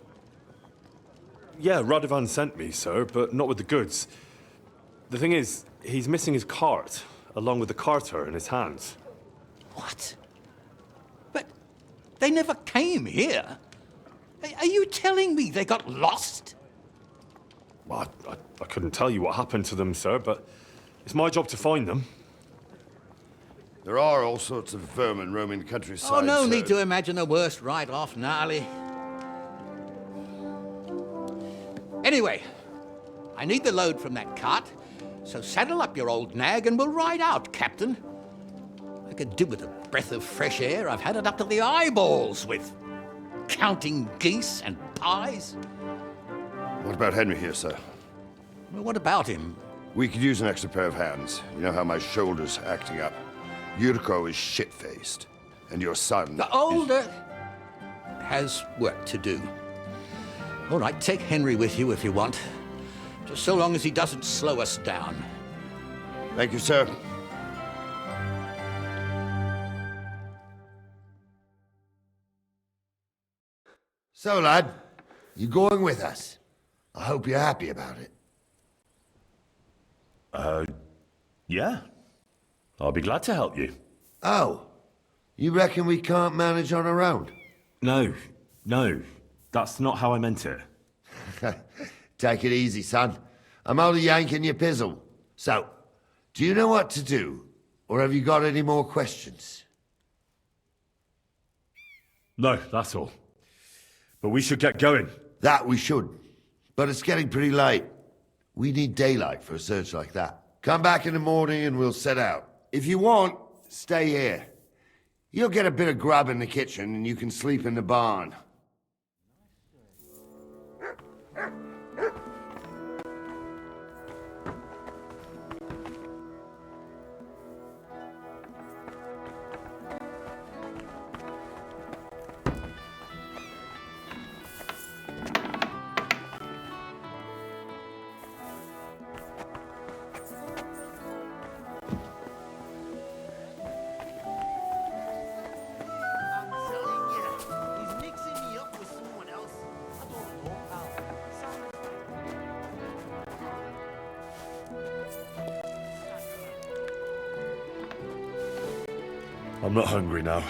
Speaker 2: Yeah, Radovan sent me, sir, but not with the goods. The thing is, he's missing his cart, along with the carter in his hands.
Speaker 1: What? But they never came here. Are you telling me they got lost?
Speaker 2: Well, I couldn't tell you what happened to them, sir, but it's my job to find them.
Speaker 13: There are all sorts of vermin roaming the countryside.
Speaker 1: Oh, no
Speaker 13: sir.
Speaker 1: need to imagine the worst right off, gnarly. Anyway, I need the load from that cart, so saddle up your old nag and we'll ride out, Captain. I could do with a breath of fresh air. I've had it up to the eyeballs with counting geese and pies.
Speaker 13: What about Henry here, sir?
Speaker 1: Well, what about him?
Speaker 13: We could use an extra pair of hands. You know how my shoulder's acting up. Yurko is shit-faced, and your son...
Speaker 1: The older has work to do. All right, take Henry with you if you want. Just so long as he doesn't slow us down.
Speaker 13: Thank you, sir. So, lad, you going with us? I hope you're happy about it.
Speaker 2: Yeah. I'll be glad to help you.
Speaker 19: Oh, you reckon we can't manage on our own?
Speaker 2: No. That's not how I meant it.
Speaker 19: Take it easy, son. I'm only yanking your pizzle. So, do you know what to do? Or have you got any more questions?
Speaker 2: No, that's all. But we should get going.
Speaker 19: That we should. But it's getting pretty late. We need daylight for a search like that. Come back in the morning and we'll set out. If you want, stay here. You'll get a bit of grub in the kitchen and you can sleep in the barn.
Speaker 2: I'm not hungry now.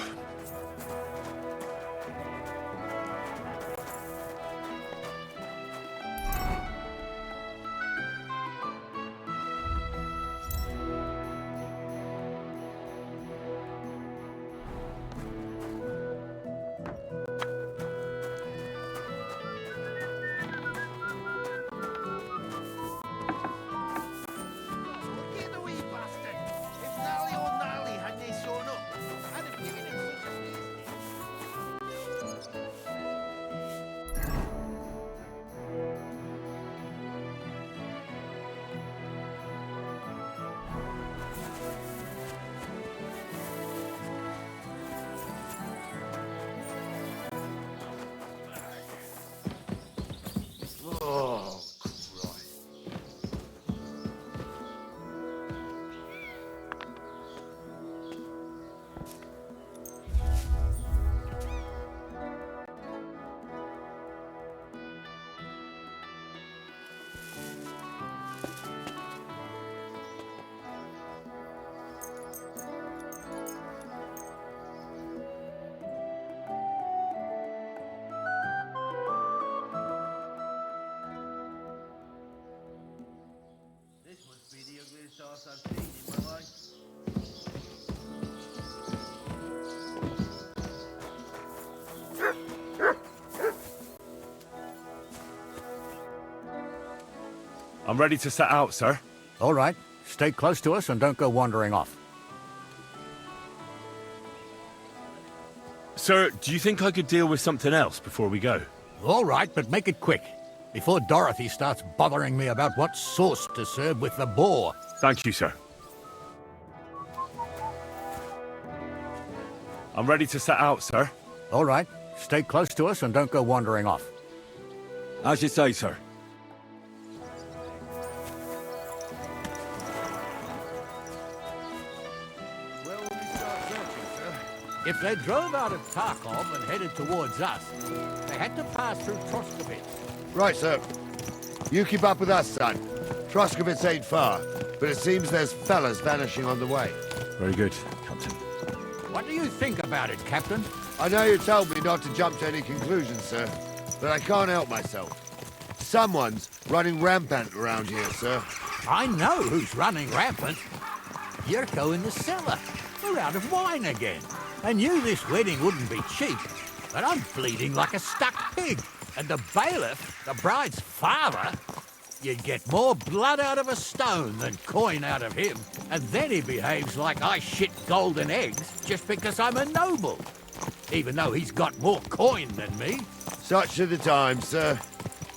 Speaker 19: Oh, Christ.
Speaker 17: This must be the ugliest horse I've seen in my life.
Speaker 2: I'm ready to set out, sir.
Speaker 20: All right. Stay close to us and don't go wandering off.
Speaker 2: Sir, do you think I could deal with something else before we go?
Speaker 20: All right, but make it quick. Before Dorothy starts bothering me about what sauce to serve with the boar.
Speaker 2: Thank you, sir. I'm ready to set out, sir.
Speaker 20: All right. Stay close to us and don't go wandering off.
Speaker 2: As you say, sir.
Speaker 3: Where will we start searching, sir? If they drove out of Tarkov and headed towards us, they had to pass through Troskovitz.
Speaker 19: Right, sir. You keep up with us, son. Troskovitz ain't far, but it seems there's fellas vanishing on the way.
Speaker 2: Very good, Captain.
Speaker 3: What do you think about it, Captain?
Speaker 19: I know you told me not to jump to any conclusions, sir, but I can't help myself. Someone's running rampant around here, sir.
Speaker 3: I know who's running rampant. Yurko in the cellar. We're out of wine again. I knew this wedding wouldn't be cheap, but I'm bleeding like a stuck pig. And the bailiff, the bride's father, you'd get more blood out of a stone than coin out of him. And then he behaves like I shit golden eggs just because I'm a noble. Even though he's got more coin than me.
Speaker 19: Such are the times, sir.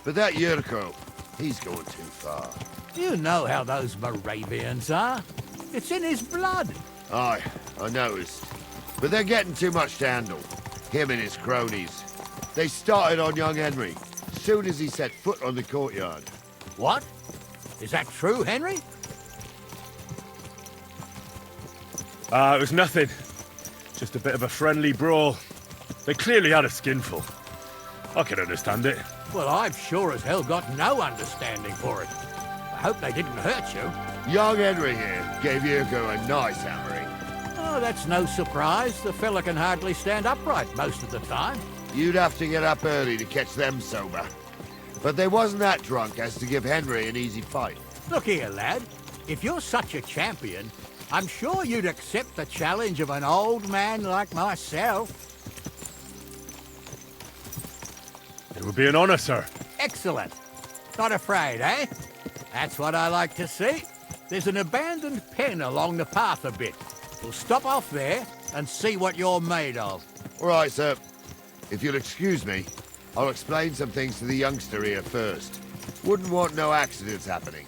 Speaker 19: But that Yurko, he's going too far.
Speaker 3: You know how those Moravians are. It's in his blood.
Speaker 19: Aye, I noticed. But they're getting too much to handle. Him and his cronies. They started on young Henry, soon as he set foot on the courtyard.
Speaker 3: What? Is that true, Henry?
Speaker 2: It was nothing. Just a bit of a friendly brawl. They clearly had a skinful. I can understand it.
Speaker 3: Well, I've sure as hell got no understanding for it.
Speaker 20: hope they didn't hurt you.
Speaker 19: Young Henry here gave Yurko a nice hammering.
Speaker 20: Oh, that's no surprise. The fella can hardly stand upright most of the time.
Speaker 19: You'd have to get up early to catch them sober. But they wasn't that drunk as to give Henry an easy fight.
Speaker 20: Look here, lad. If you're such a champion, I'm sure you'd accept the challenge of an old man like myself.
Speaker 2: It would be an honor, sir.
Speaker 20: Excellent. Not afraid, eh? That's what I like to see. There's an abandoned pen along the path a bit. We'll stop off there and see what you're made of.
Speaker 19: All right, sir. If you'll excuse me, I'll explain some things to the youngster here first. Wouldn't want no accidents happening.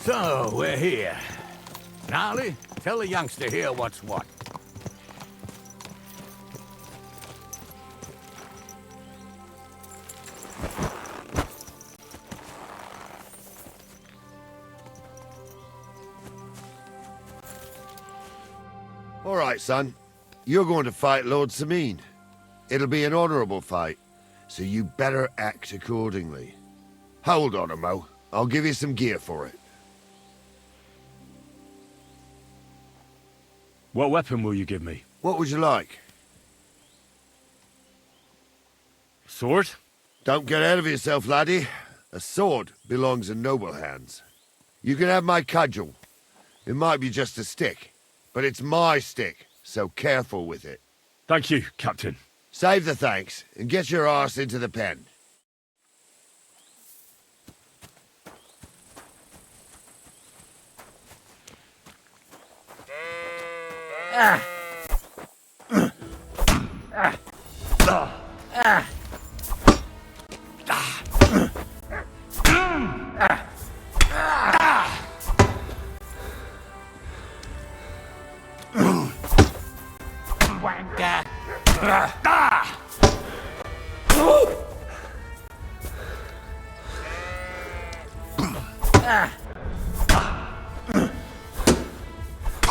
Speaker 20: So, we're here. Gnarly, tell the youngster here what's what.
Speaker 19: All right, son. You're going to fight Lord Sameen. It'll be an honorable fight, so you better act accordingly. Hold on, Mo. I'll give you some gear for it.
Speaker 2: What weapon will you give me?
Speaker 19: What would you like?
Speaker 2: Sword?
Speaker 19: Don't get ahead of yourself, laddie. A sword belongs in noble hands. You can have my cudgel. It might be just a stick, but it's my stick, so careful with it.
Speaker 2: Thank you, Captain.
Speaker 19: Save the thanks, and get your arse into the pen.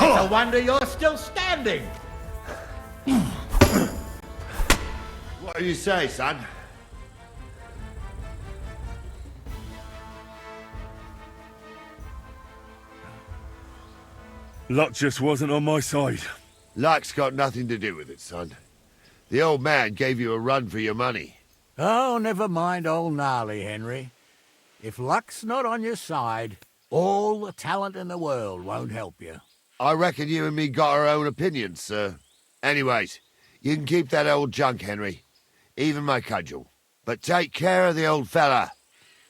Speaker 20: It's a wonder you're still standing.
Speaker 19: What do you say, son?
Speaker 2: Luck just wasn't on my side.
Speaker 19: Luck's got nothing to do with it, son. The old man gave you a run for your money.
Speaker 12: Oh, never mind old Gnarly, Henry. If luck's not on your side, all the talent in the world won't help you.
Speaker 19: I reckon you and me got our own opinions, sir. Anyways, you can keep that old junk, Henry. Even my cudgel. But take care of the old fella.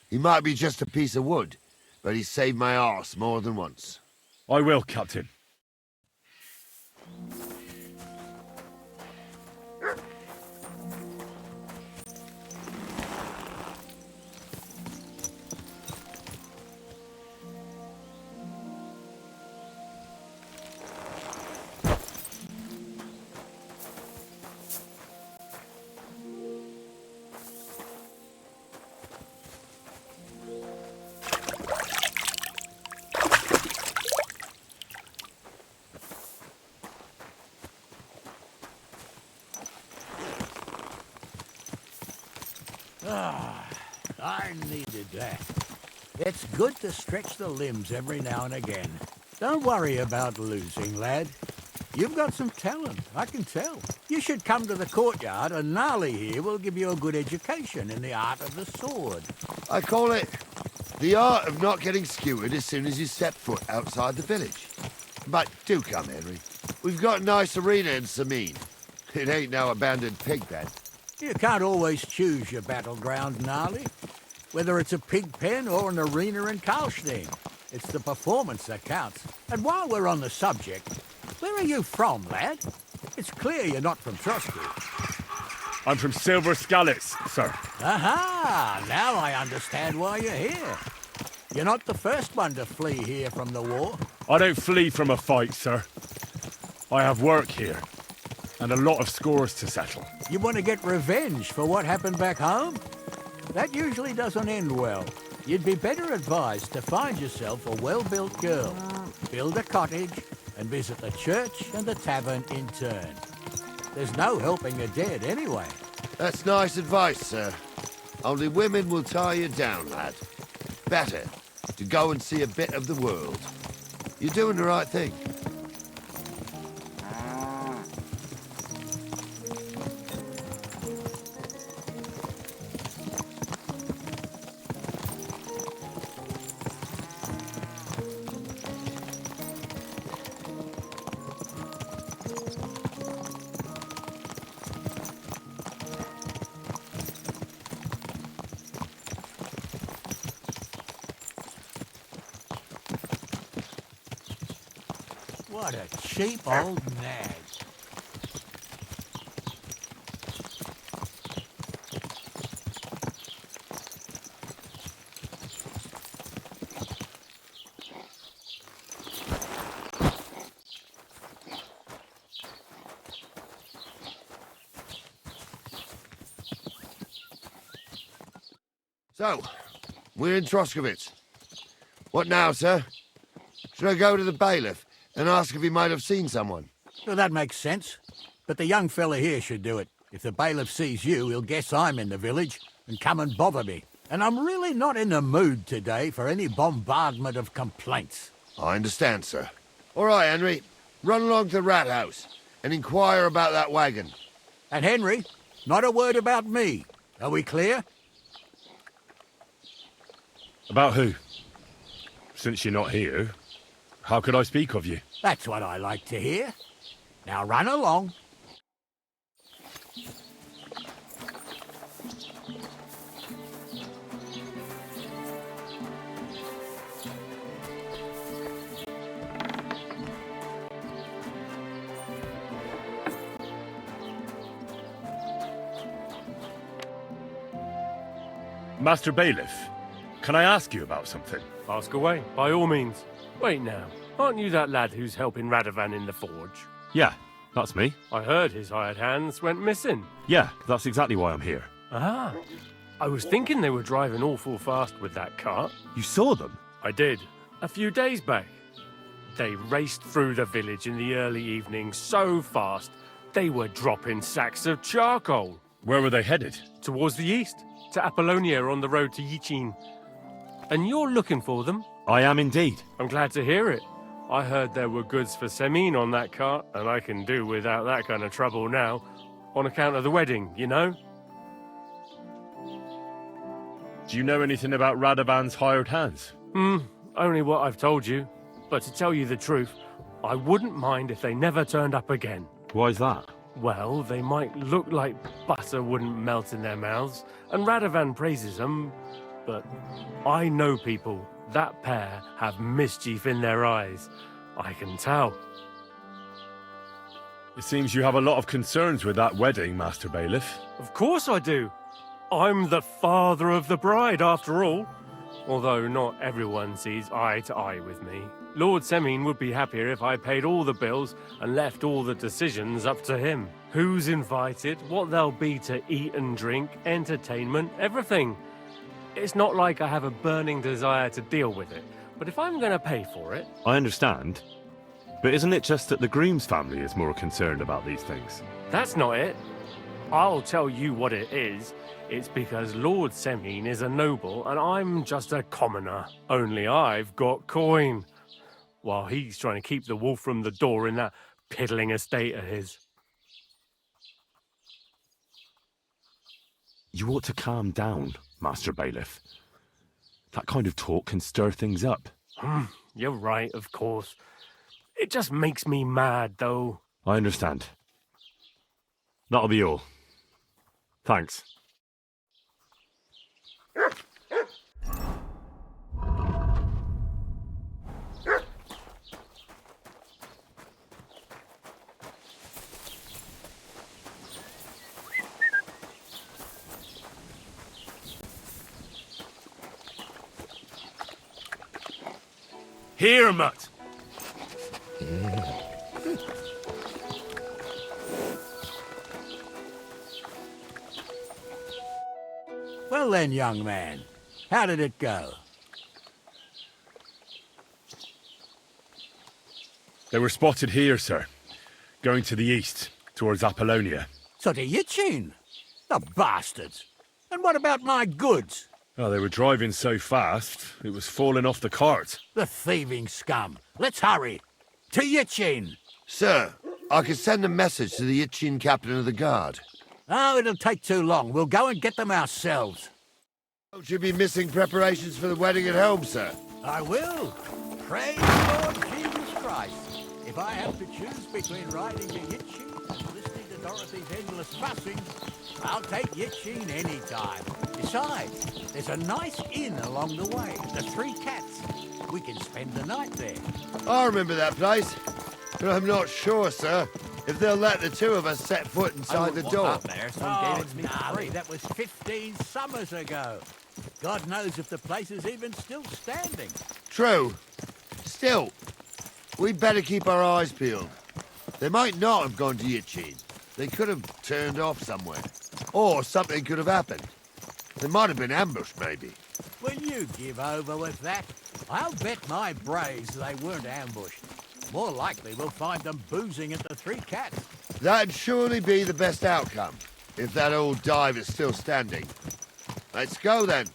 Speaker 19: He might be just a piece of wood, but he's saved my arse more than once.
Speaker 2: I will, Captain.
Speaker 12: Ah, I needed that. It's good to stretch the limbs every now and again. Don't worry about losing, lad. You've got some talent, I can tell. You should come to the courtyard and Gnarly here will give you a good education in the art of the sword.
Speaker 19: I call it the art of not getting skewered as soon as you step foot outside the village. But do come, Henry. We've got a nice arena in Sameen. It ain't no abandoned pig pen.
Speaker 12: You can't always choose your battleground, Gnarly.
Speaker 20: whether it's a pig pen or an arena in Karlstein. It's the performance that counts. And while we're on the subject, where are you from, lad? It's clear you're not from Trotsky.
Speaker 2: I'm from Silver Skalitz, sir.
Speaker 20: Aha! Now I understand why you're here. You're not the first one to flee here from the war.
Speaker 2: I don't flee from a fight, sir. I have work here, and a lot of scores to settle.
Speaker 20: You want to get revenge for what happened back home? That usually doesn't end well. You'd be better advised to find yourself a well-built girl, build a cottage, and visit the church and the tavern in turn. There's no helping the dead anyway.
Speaker 19: That's nice advice, sir. Only women will tie you down, lad. Better to go and see a bit of the world. You're doing the right thing.
Speaker 20: What a cheap old nag.
Speaker 19: So, we're in Troskowitz. What now, sir? Should I go to the bailiff and ask if he might have seen someone?
Speaker 20: Well, that makes sense. But the young fella here should do it. If the bailiff sees you, he'll guess I'm in the village and come and bother me. And I'm really not in the mood today for any bombardment of complaints.
Speaker 19: I understand, sir. All right, Henry. Run along to the rat house and inquire about that wagon.
Speaker 20: And Henry, not a word about me. Are we clear?
Speaker 2: About who? Since you're not here, how could I speak of you?
Speaker 20: That's what I like to hear. Now run along.
Speaker 2: Master Bailiff, can I ask you about something?
Speaker 7: Ask away, by all means. Wait now, aren't you that lad who's helping Radovan in the forge?
Speaker 2: Yeah, that's me.
Speaker 7: I heard his hired hands went missing.
Speaker 2: Yeah, that's exactly why I'm here.
Speaker 7: Ah, I was thinking they were driving awful fast with that cart.
Speaker 2: You saw them?
Speaker 7: I did, a few days back. They raced through the village in the early evening so fast, they were dropping sacks of charcoal.
Speaker 2: Where were they headed?
Speaker 7: Towards the east, to Apollonia on the road to Yichin. And you're looking for them?
Speaker 2: I am indeed.
Speaker 7: I'm glad to hear it. I heard there were goods for Semin on that cart, and I can do without that kind of trouble now, on account of the wedding, you know?
Speaker 2: Do you know anything about Radovan's hired hands?
Speaker 7: Only what I've told you. But to tell you the truth, I wouldn't mind if they never turned up again.
Speaker 2: Why's that?
Speaker 7: Well, they might look like butter wouldn't melt in their mouths, and Radovan praises them, but I know people. That pair have mischief in their eyes. I can tell.
Speaker 2: It seems you have a lot of concerns with that wedding, Master Bailiff.
Speaker 7: Of course I do. I'm the father of the bride, after all. Although not everyone sees eye to eye with me. Lord Semin would be happier if I paid all the bills and left all the decisions up to him. Who's invited, what there'll be to eat and drink, entertainment, everything. It's not like I have a burning desire to deal with it, but if I'm going to pay for it...
Speaker 2: I understand. But isn't it just that the groom's family is more concerned about these things?
Speaker 7: That's not it. I'll tell you what it is. It's because Lord Semin is a noble and I'm just a commoner. Only I've got coin. While he's trying to keep the wolf from the door in that piddling estate of his.
Speaker 2: You ought to calm down, Master Bailiff. That kind of talk can stir things up.
Speaker 7: You're right, of course. It just makes me mad, though.
Speaker 2: I understand. That'll be all. Thanks. Here, mutt.
Speaker 20: Well then, young man, how did it go?
Speaker 2: They were spotted here, sir. Going to the east, towards Apollonia.
Speaker 20: So to Yitchin? The bastards! And what about my goods?
Speaker 2: Oh, they were driving so fast, it was falling off the cart.
Speaker 20: The thieving scum. Let's hurry. To Yitchin!
Speaker 19: Sir, I can send a message to the Itchin captain of the guard.
Speaker 20: Oh, it'll take too long. We'll go and get them ourselves.
Speaker 19: Don't you be missing preparations for the wedding at home, sir?
Speaker 20: I will. Praise the Lord Jesus Christ. If I have to choose between riding to Yitchin and listening to Dorothy's endless fussing, I'll take Yitchin any time. Besides, there's a nice inn along the way, the Three Cats. We can spend the night there.
Speaker 19: I remember that place, but I'm not sure, sir, if they'll let the two of us set foot inside the door.
Speaker 20: Gnarly, that was 15 summers ago. God knows if the place is even still standing.
Speaker 19: True. Still, we'd better keep our eyes peeled. They might not have gone to Yitchin. They could have turned off somewhere. Or something could have happened. They might have been ambushed, maybe.
Speaker 20: Will you give over with that? I'll bet my braves they weren't ambushed. More likely we'll find them boozing at the Three Cats.
Speaker 19: That'd surely be the best outcome, if that old dive is still standing. Let's go, then.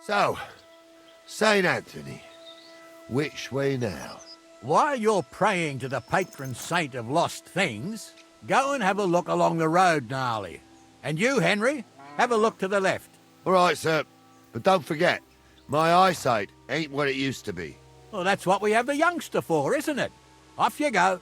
Speaker 19: So, St. Anthony, which way now?
Speaker 20: While you're praying to the patron saint of lost things, go and have a look along the road, Gnarly. And you, Henry, have a look to the left.
Speaker 19: All right, sir. But don't forget, my eyesight ain't what it used to be.
Speaker 20: Well, that's what we have the youngster for, isn't it? Off you go.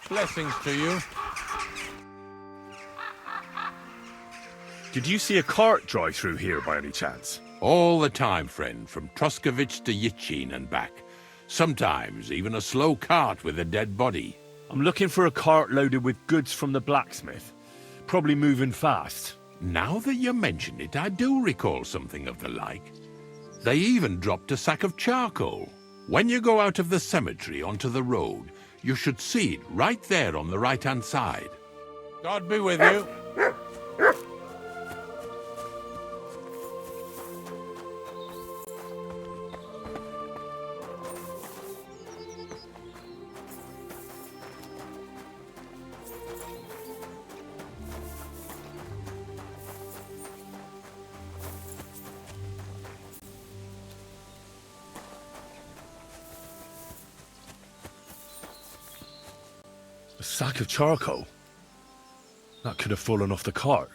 Speaker 21: Blessings to you.
Speaker 2: Did you see a cart drive through here by any chance?
Speaker 21: All the time, friend, from Truskovich to Yitchin and back. Sometimes even a slow cart with a dead body.
Speaker 2: I'm looking for a cart loaded with goods from the blacksmith. Probably moving fast.
Speaker 21: Now that you mention it, I do recall something of the like. They even dropped a sack of charcoal. When you go out of the cemetery onto the road, you should see it right there on the right-hand side.
Speaker 10: God be with you.
Speaker 2: A sack of charcoal? That could have fallen off the cart.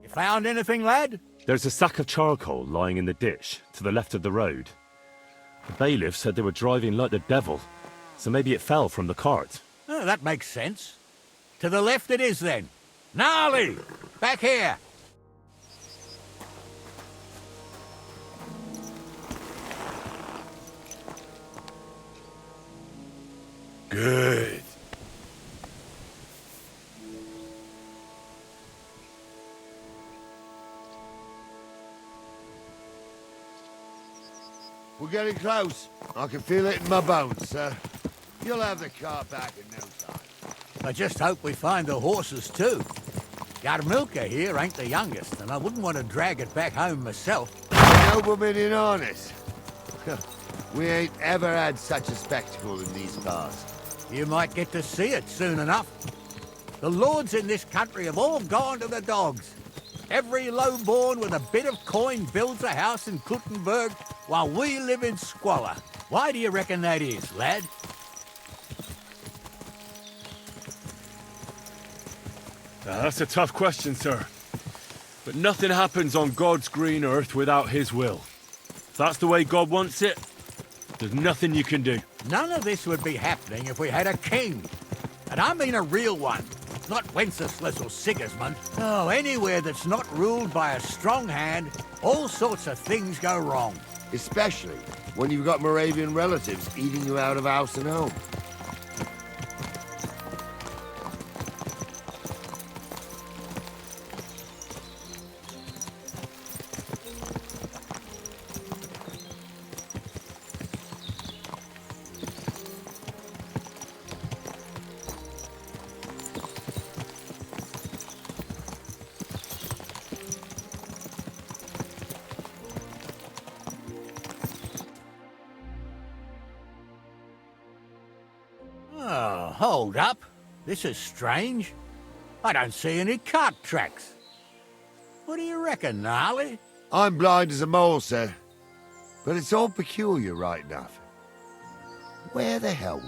Speaker 20: You found anything, lad?
Speaker 2: There's a sack of charcoal lying in the ditch to the left of the road. The bailiff said they were driving like the devil, so maybe it fell from the cart.
Speaker 20: Oh, that makes sense. To the left it is, then. Gnarly! Back here!
Speaker 2: Good.
Speaker 19: We're getting close. I can feel it in my bones, sir. You'll have the car back in no time.
Speaker 20: I just hope we find the horses, too. Yarmilka here ain't the youngest, and I wouldn't want to drag it back home myself.
Speaker 19: Nobleman in harness. We ain't ever had such a spectacle in these parts.
Speaker 20: You might get to see it soon enough. The lords in this country have all gone to the dogs. Every lowborn with a bit of coin builds a house in Kuttenberg, while we live in squalor. Why do you reckon that is, lad?
Speaker 2: That's a tough question, sir. But nothing happens on God's green earth without his will. If that's the way God wants it, there's nothing you can do.
Speaker 20: None of this would be happening if we had a king. And I mean a real one. Not Wenceslas or Sigismund. Oh, anywhere that's not ruled by a strong hand, all sorts of things go wrong.
Speaker 19: Especially when you've got Moravian relatives eating you out of house and home.
Speaker 20: Oh, hold up. This is strange. I don't see any cart tracks. What do you reckon, Gnarly?
Speaker 19: I'm blind as a mole, sir. But it's all peculiar, right enough. Where the hell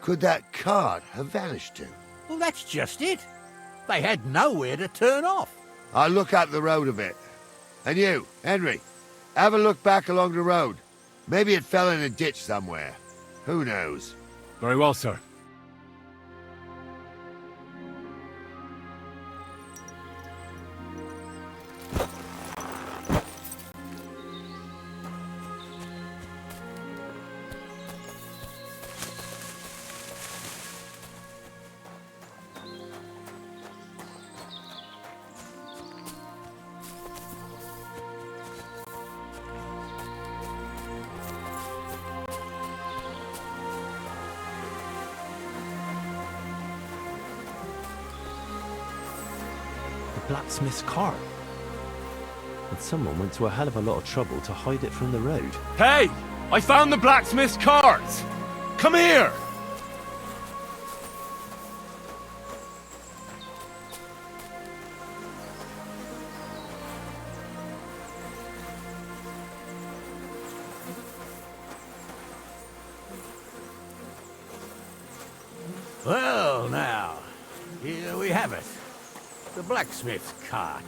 Speaker 19: could that cart have vanished to?
Speaker 20: Well, that's just it. They had nowhere to turn off.
Speaker 19: I'll look up the road a bit. And you, Henry, have a look back along the road. Maybe it fell in a ditch somewhere. Who knows?
Speaker 2: Very well, sir.
Speaker 5: Blacksmith's cart. And someone went to a hell of a lot of trouble to hide it from the road.
Speaker 2: Hey! I found the blacksmith's cart! Come here!
Speaker 20: Well, now, here we have it. The blacksmith's cart.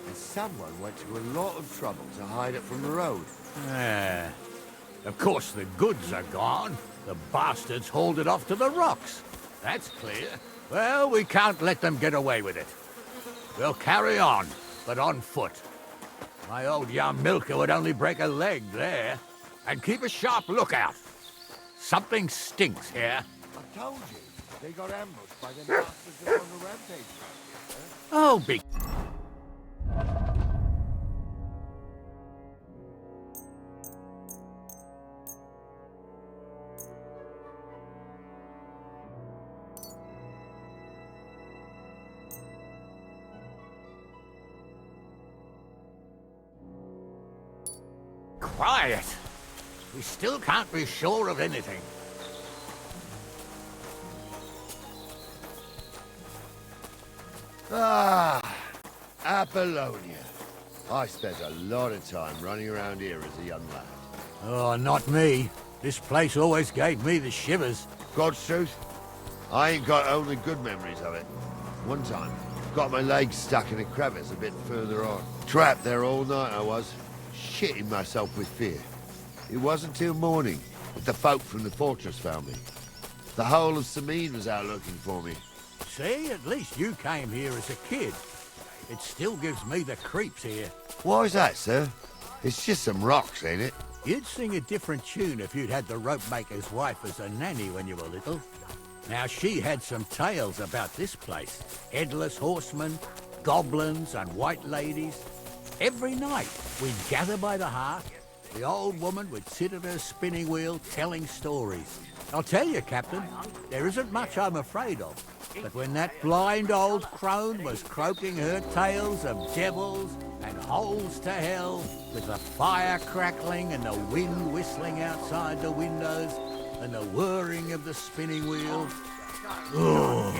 Speaker 19: And someone went to a lot of trouble to hide it from the road.
Speaker 20: Of course the goods are gone. The bastards hauled it off to the rocks. That's clear. Well, we can't let them get away with it. We'll carry on, but on foot. My old Yarmilka would only break a leg there. And keep a sharp lookout. Something stinks here.
Speaker 19: I told you, they got ambushed by the bastards that were on the rampage.
Speaker 20: Oh, be... Quiet. We still can't be sure of anything.
Speaker 19: Ah, Apollonia. I spent a lot of time running around here as a young lad.
Speaker 20: Oh, not me. This place always gave me the shivers.
Speaker 19: God's truth, I ain't got only good memories of it. One time, got my legs stuck in a crevice a bit further on. Trapped there all night I was, shitting myself with fear. It wasn't till morning that the folk from the fortress found me. The whole of Sameen was out looking for me.
Speaker 20: See, at least you came here as a kid. It still gives me the creeps here.
Speaker 19: Why's that, sir? It's just some rocks, ain't it?
Speaker 20: You'd sing a different tune if you'd had the rope maker's wife as a nanny when you were little. Now, she had some tales about this place. Headless horsemen, goblins and white ladies. Every night, we'd gather by the hearth. The old woman would sit at her spinning wheel telling stories. I'll tell you, Captain, there isn't much I'm afraid of. But when that blind old crone was croaking her tales of devils and holes to hell, with the fire crackling and the wind whistling outside the windows, and the whirring of the spinning wheel. Oh.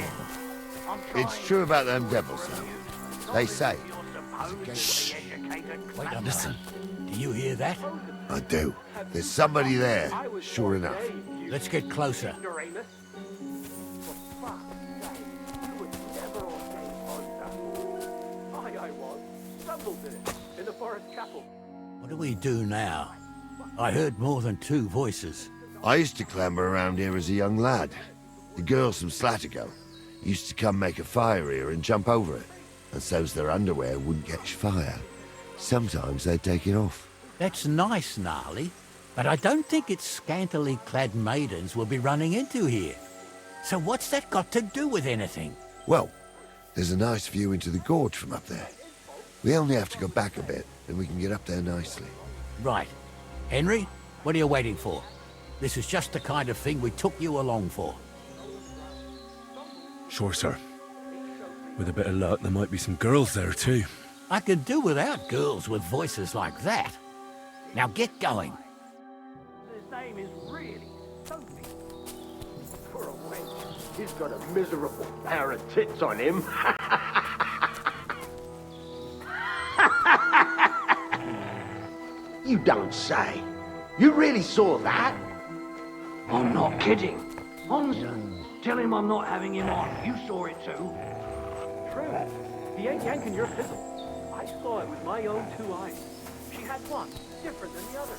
Speaker 19: It's true about them devils, though. They say.
Speaker 20: Shh! Wait, now listen. Do you hear that?
Speaker 19: I do. There's somebody there, sure enough.
Speaker 20: Let's get closer. What do we do now? I heard more than two voices.
Speaker 19: I used to clamber around here as a young lad. The girls from Slattergo used to come make a fire here and jump over it, and so's their underwear wouldn't catch fire. Sometimes they'd take it off.
Speaker 20: That's nice, Gnarly, but I don't think it's scantily clad maidens we'll be running into here. So what's that got to do with anything?
Speaker 19: Well, there's a nice view into the gorge from up there. We only have to go back a bit, and we can get up there nicely.
Speaker 20: Right. Henry, what are you waiting for? This is just the kind of thing we took you along for.
Speaker 2: Sure, sir. With a bit of luck, there might be some girls there, too.
Speaker 20: I could do without girls with voices like that. Now get going.
Speaker 6: His name is really Sophie. For a wench, he's got a miserable pair of tits on him. You don't say. You really saw that? I'm not kidding. Honestly, tell him I'm not having him on. You saw it too.
Speaker 4: True. He ain't yanking your fizzle. I saw it with my own 2 eyes. She had one, different than the other.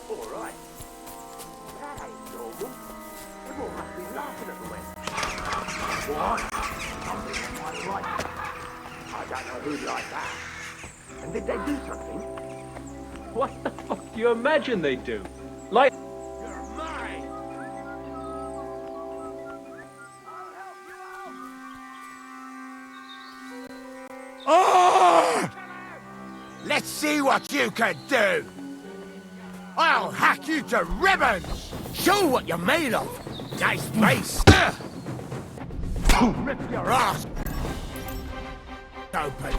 Speaker 6: All right. That ain't normal. Everyone must be laughing at the wench. What? Something in my life. I don't know who'd like that. And did they do something?
Speaker 4: What the fuck do you imagine they do? Like...
Speaker 6: You're mine!
Speaker 12: Oh! Let's see what you can do! I'll hack you to ribbons! Show what you're made of! Nice face! Rip your ass open!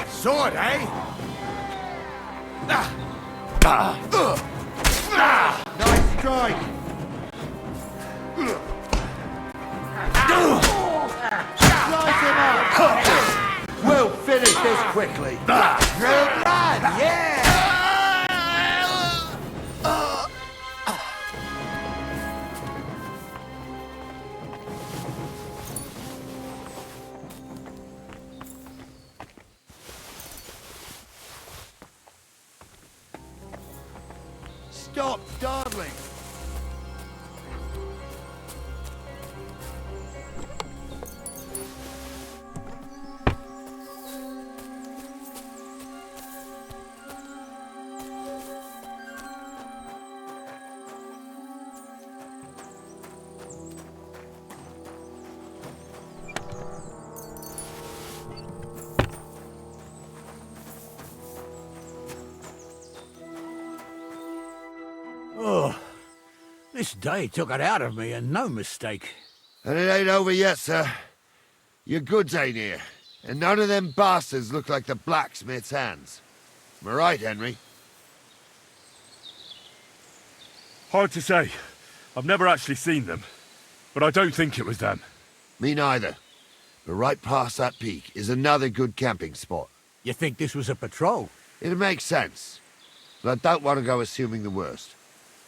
Speaker 12: Sword, eh?
Speaker 19: Nice strike! Slice him up! We'll finish this quickly. Real blood, yeah! Stop dawdling!
Speaker 20: Oh, this day took it out of me, and no mistake.
Speaker 19: And it ain't over yet, sir. Your goods ain't here, and none of them bastards look like the blacksmith's hands. Am I right, Henry?
Speaker 2: Hard to say. I've never actually seen them, but I don't think it was them.
Speaker 19: Me neither. But right past that peak is another good camping spot.
Speaker 20: You think this was a patrol?
Speaker 19: It makes sense. But I don't want to go assuming the worst.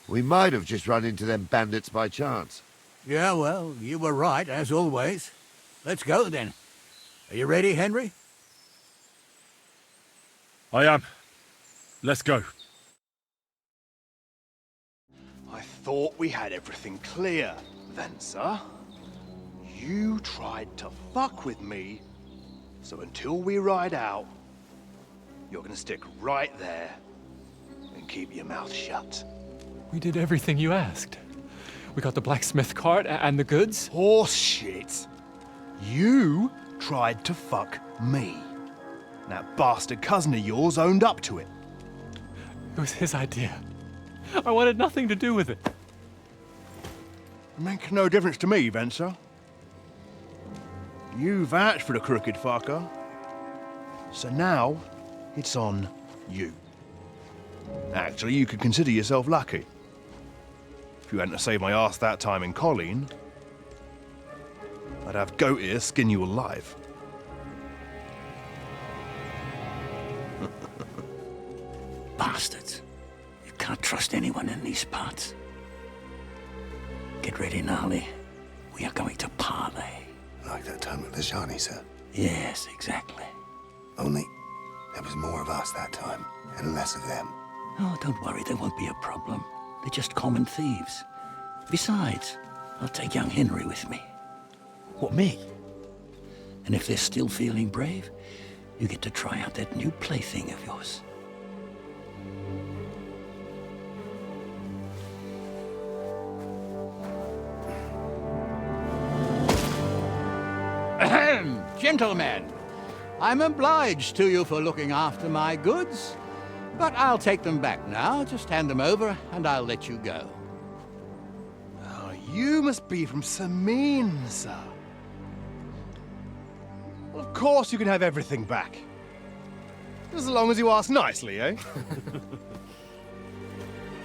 Speaker 19: We might have just run into them bandits by chance.
Speaker 20: Yeah, well, you were right, as always. Let's go, then. Are you ready, Henry?
Speaker 2: I am. Let's go.
Speaker 11: I thought we had everything clear, then, sir. You tried to fuck with me, so until we ride out, you're gonna stick right there and keep your mouth shut.
Speaker 22: We did everything you asked. We got the blacksmith cart and the goods.
Speaker 11: Horse shit. You tried to fuck me. That bastard cousin of yours owned up to it.
Speaker 22: It was his idea. I wanted nothing to do with it.
Speaker 11: Make no difference to me, Venser. You vouched for the crooked fucker. So now, it's on you. Actually, you could consider yourself lucky. If you hadn't saved my ass that time in Colleen, I'd have goat ear skin you alive.
Speaker 23: Bastards. You can't trust anyone in these parts. Get ready, Gnarly. We are going to parley.
Speaker 24: Like that time with the Shani, sir?
Speaker 23: Yes, exactly.
Speaker 24: Only there was more of us that time, and less of them.
Speaker 23: Oh, don't worry, there won't be a problem. They're just common thieves. Besides, I'll take young Henry with me.
Speaker 22: What, me?
Speaker 23: And if they're still feeling brave, you get to try out that new plaything of yours.
Speaker 1: Ahem, gentlemen, I'm obliged to you for looking after my goods, but I'll take them back now. Just hand them over, and I'll let you go.
Speaker 11: Oh, you must be from Samin, sir. Well, of course you can have everything back. As long as you ask nicely, eh?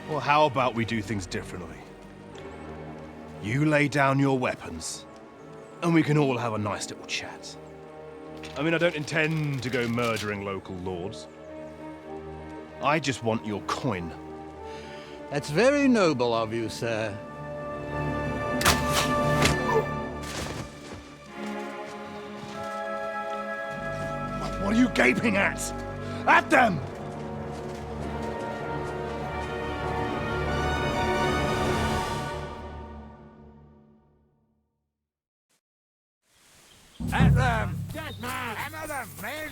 Speaker 11: Well, how about we do things differently? You lay down your weapons, and we can all have a nice little chat. I mean, I don't intend to go murdering local lords. I just want your coin.
Speaker 1: That's very noble of you, sir.
Speaker 11: What are you gaping at? At them!
Speaker 12: At them! Hammer them, men!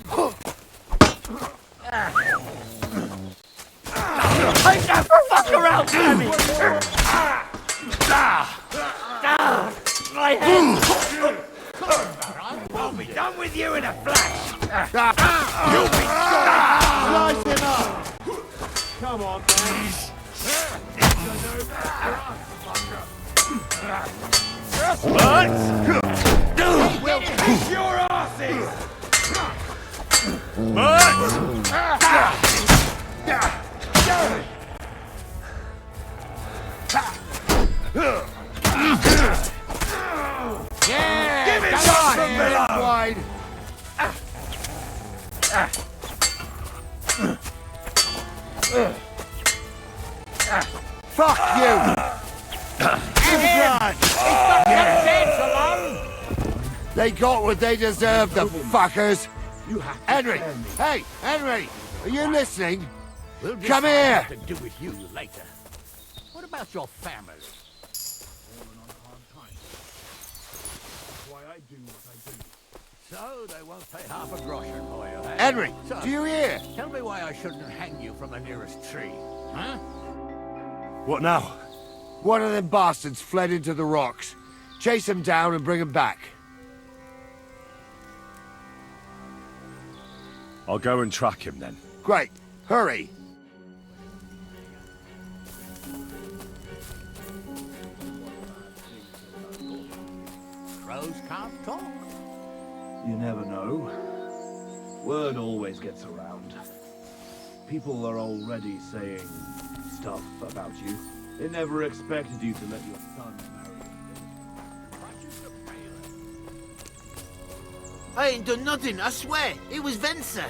Speaker 17: Take that fucker out, Sammy!
Speaker 12: My head! I'll be done with you in a flash!
Speaker 17: You'll be shot! Slice him up!
Speaker 12: Come on, man! We'll kick your asses!
Speaker 17: Yeah!
Speaker 12: Give it
Speaker 17: Come on,
Speaker 12: from
Speaker 17: head
Speaker 12: below!
Speaker 17: wide! Fuck you! They got what they deserved, the fuckers! Henry! Hey, Henry! Are you listening?
Speaker 20: We'll
Speaker 17: Come
Speaker 20: decide
Speaker 17: here!
Speaker 20: what to do with you later. What about your family? So they won't pay half a groschen for you, eh?
Speaker 17: Henry,
Speaker 20: So,
Speaker 17: do you hear?
Speaker 20: Tell me why I shouldn't hang you from the nearest tree, huh?
Speaker 2: What now?
Speaker 19: One of them bastards fled into the rocks. Chase him down and bring him back.
Speaker 2: I'll go and track him then.
Speaker 19: Great. Hurry.
Speaker 20: Crows can't talk.
Speaker 25: You never know. Word always gets around. People are already saying stuff about you. They never expected you to let your son marry.
Speaker 17: I ain't done nothing, I swear. It was Venser.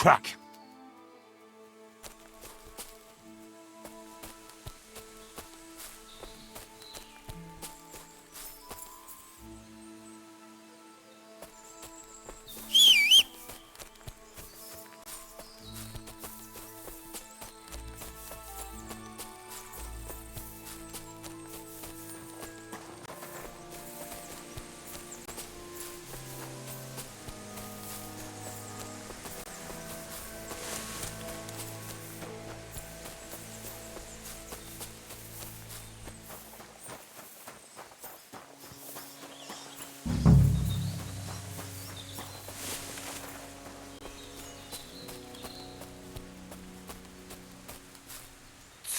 Speaker 8: Truck.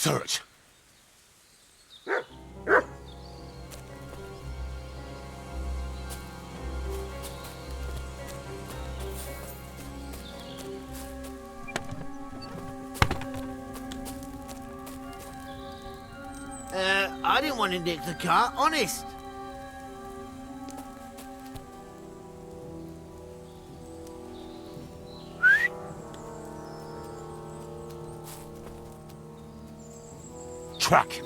Speaker 8: Search.
Speaker 17: I didn't want to nick the car, honest.
Speaker 8: Track.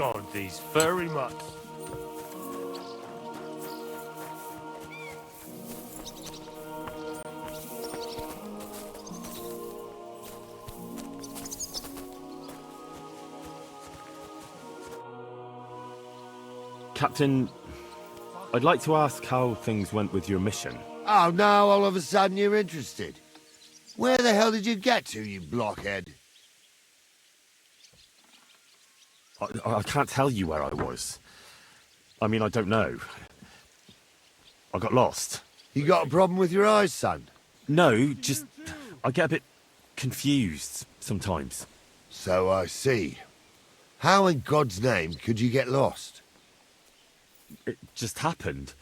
Speaker 7: God, these furry mutts.
Speaker 2: Captain, I'd like to ask how things went with your mission.
Speaker 19: Oh, now all of a sudden you're interested. Where the hell did you get to, you blockhead?
Speaker 2: I can't tell you where I was. I mean, I don't know. I got lost.
Speaker 19: You got a problem with your eyes, son?
Speaker 2: No, just... I get a bit confused sometimes.
Speaker 19: So I see. How in God's name could you get lost?
Speaker 2: It just happened.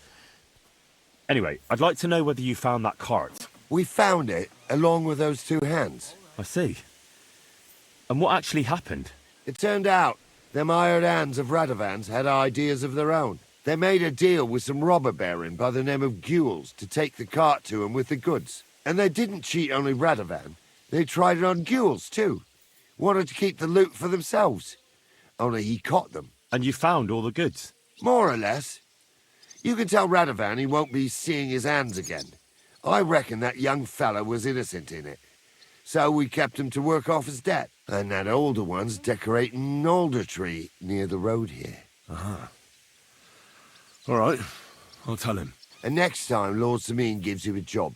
Speaker 2: Anyway, I'd like to know whether you found that cart.
Speaker 19: We found it, along with those two hands.
Speaker 2: I see. And what actually happened?
Speaker 19: It turned out them hired hands of Radovans had ideas of their own. They made a deal with some robber baron by the name of Gules to take the cart to him with the goods. And they didn't cheat only Radovan. They tried it on Gules, too. Wanted to keep the loot for themselves. Only he caught them.
Speaker 2: And you found all the goods?
Speaker 19: More or less. You can tell Radovan he won't be seeing his hands again. I reckon that young fella was innocent in it. So we kept him to work off his debt. And that older one's decorating an alder tree near the road here.
Speaker 2: Aha. All right, I'll tell him.
Speaker 19: And next time Lord Sameen gives you a job,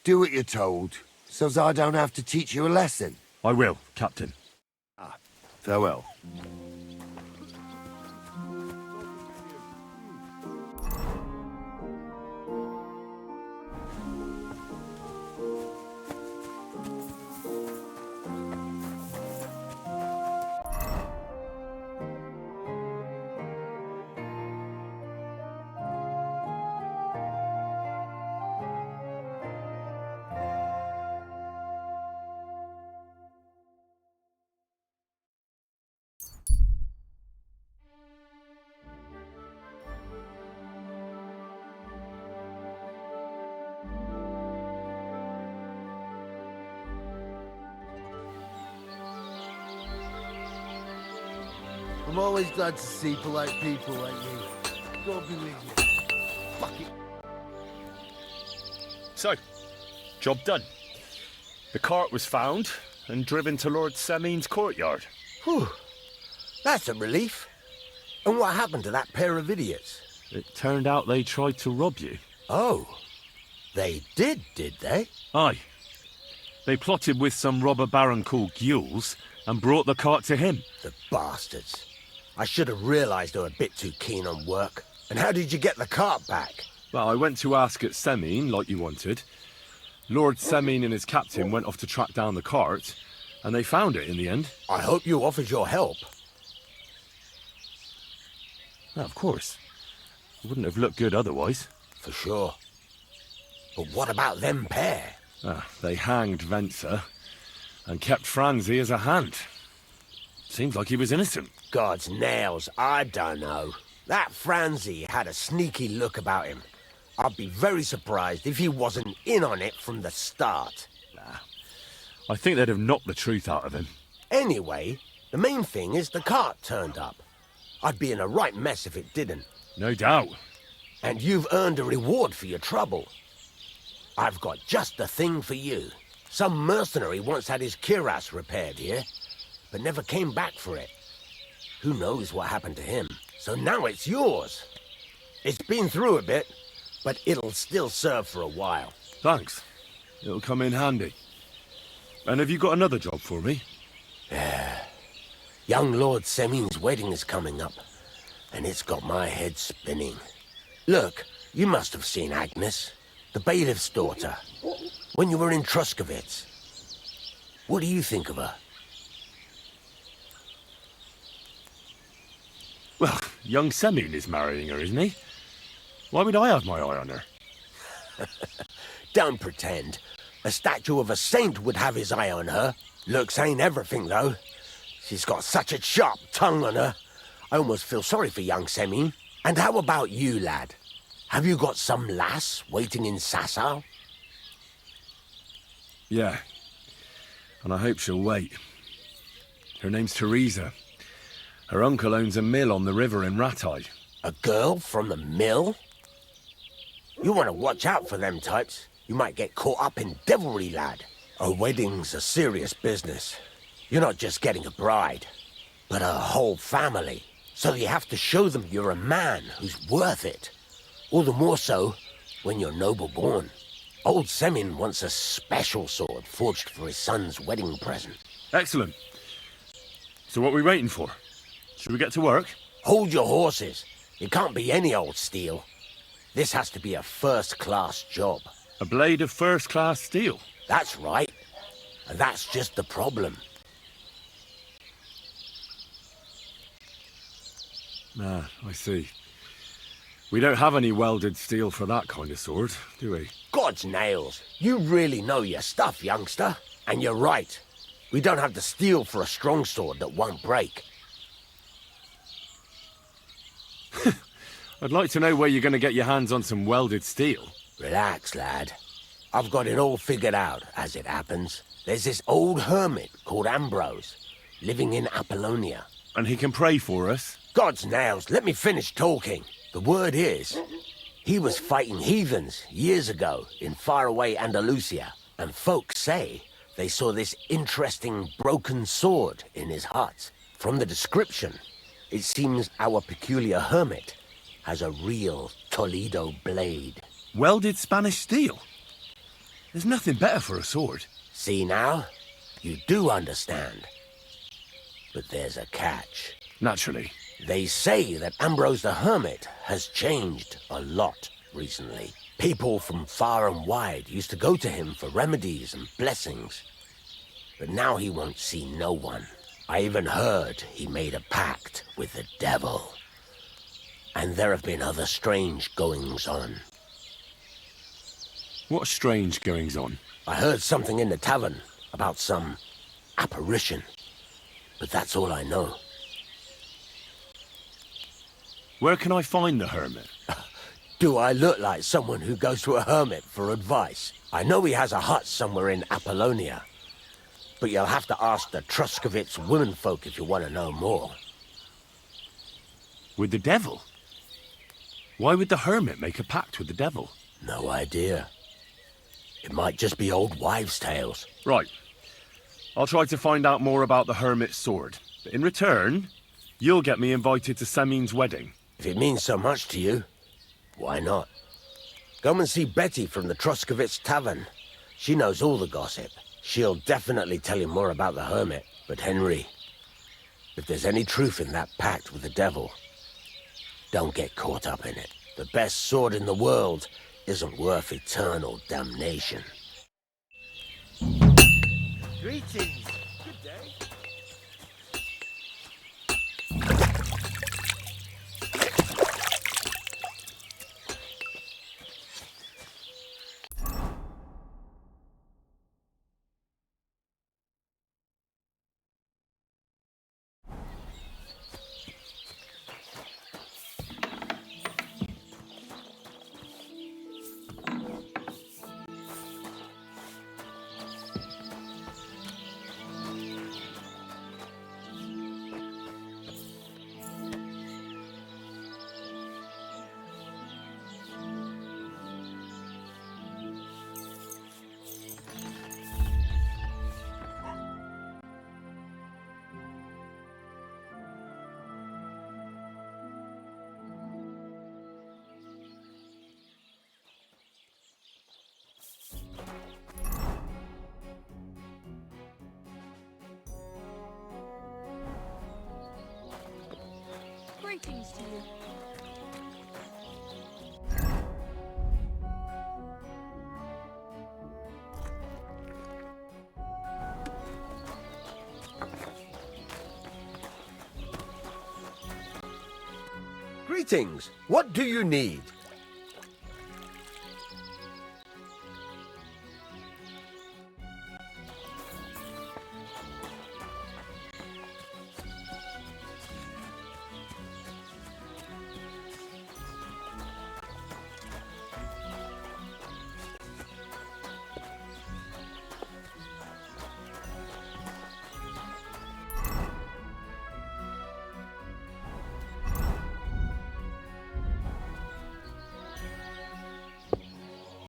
Speaker 19: do what you're told, so as I don't have to teach you a lesson.
Speaker 2: I will, Captain.
Speaker 19: Farewell.
Speaker 17: I'm always glad to see polite people like you. God be with you. Fuck it.
Speaker 2: So, job done. The cart was found and driven to Lord Semeen's courtyard.
Speaker 9: Whew. That's a relief. And what happened to that pair of idiots?
Speaker 2: It turned out they tried to rob you.
Speaker 9: Oh. They did they?
Speaker 2: Aye. They plotted with some robber baron called Gules and brought the cart to him.
Speaker 9: The bastards. I should have realised they were a bit too keen on work. And how did you get the cart back?
Speaker 2: Well, I went to ask at Semeen, like you wanted. Lord Semeen and his captain went off to track down the cart, and they found it in the end.
Speaker 9: I hope you offered your help.
Speaker 2: Of course. It wouldn't have looked good otherwise.
Speaker 9: For sure. But what about them pair?
Speaker 2: They hanged Venser and kept Franzi as a hand. Seems like he was innocent.
Speaker 9: God's nails, I don't know. That Franzi had a sneaky look about him. I'd be very surprised if he wasn't in on it from the start.
Speaker 2: I think they'd have knocked the truth out of him.
Speaker 9: Anyway, the main thing is the cart turned up. I'd be in a right mess if it didn't.
Speaker 2: No doubt.
Speaker 9: And you've earned a reward for your trouble. I've got just the thing for you. Some mercenary once had his cuirass repaired here, but never came back for it. Who knows what happened to him? So now it's yours. It's been through a bit, but it'll still serve for a while.
Speaker 2: Thanks. It'll come in handy. And have you got another job for me?
Speaker 9: Young Lord Semeen's wedding is coming up, and it's got my head spinning. Look, you must have seen Agnes, the bailiff's daughter, when you were in Truskovitz. What do you think of her?
Speaker 2: Well, young Semeen is marrying her, isn't he? Why would I have my eye on her?
Speaker 9: Don't pretend. A statue of a saint would have his eye on her. Looks ain't everything, though. She's got such a sharp tongue on her. I almost feel sorry for young Semeen. And how about you, lad? Have you got some lass waiting in Sasau?
Speaker 2: Yeah. And I hope she'll wait. Her name's Teresa. Her uncle owns a mill on the river in Rattay.
Speaker 9: A girl from the mill? You want to watch out for them types. You might get caught up in devilry, lad. A wedding's a serious business. You're not just getting a bride, but a whole family. So you have to show them you're a man who's worth it. All the more so when you're noble born. Old Semin wants a special sword forged for his son's wedding present.
Speaker 2: Excellent. So what are we waiting for? Should we get to work?
Speaker 9: Hold your horses. It can't be any old steel. This has to be a first-class job.
Speaker 2: A blade of first-class steel?
Speaker 9: That's right. And that's just the problem.
Speaker 2: Ah, I see. We don't have any welded steel for that kind of sword, do we?
Speaker 9: God's nails. You really know your stuff, youngster. And you're right. We don't have the steel for a strong sword that won't break.
Speaker 2: I'd like to know where you're going to get your hands on some welded steel.
Speaker 9: Relax, lad. I've got it all figured out, as it happens. There's this old hermit called Ambrose, living in Apollonia.
Speaker 2: And he can pray for us?
Speaker 9: God's nails, let me finish talking. The word is, he was fighting heathens years ago in faraway Andalusia, and folks say they saw this interesting broken sword in his hut. From the description, it seems our peculiar hermit has a real Toledo blade.
Speaker 2: Welded Spanish steel? There's nothing better for a sword.
Speaker 9: See now? You do understand. But there's a catch.
Speaker 2: Naturally.
Speaker 9: They say that Ambrose the Hermit has changed a lot recently. People from far and wide used to go to him for remedies and blessings. But now he won't see no one. I even heard he made a pact with the devil. And there have been other strange goings-on.
Speaker 2: What strange goings-on?
Speaker 9: I heard something in the tavern about some apparition. But that's all I know.
Speaker 2: Where can I find the hermit?
Speaker 9: Do I look like someone who goes to a hermit for advice? I know he has a hut somewhere in Apollonia. But you'll have to ask the Truscovitz womenfolk if you want to know more.
Speaker 2: With the devil? Why would the hermit make a pact with the devil?
Speaker 9: No idea. It might just be old wives' tales.
Speaker 2: Right. I'll try to find out more about the hermit's sword. But in return, you'll get me invited to Semin's wedding.
Speaker 9: If it means so much to you, why not? Come and see Betty from the Truscovitz Tavern. She knows all the gossip. She'll definitely tell you more about the hermit. But Henry, if there's any truth in that pact with the devil, don't get caught up in it. The best sword in the world isn't worth eternal damnation.
Speaker 17: Greetings. Good day.
Speaker 13: Greetings to you.
Speaker 9: Greetings. What do you need?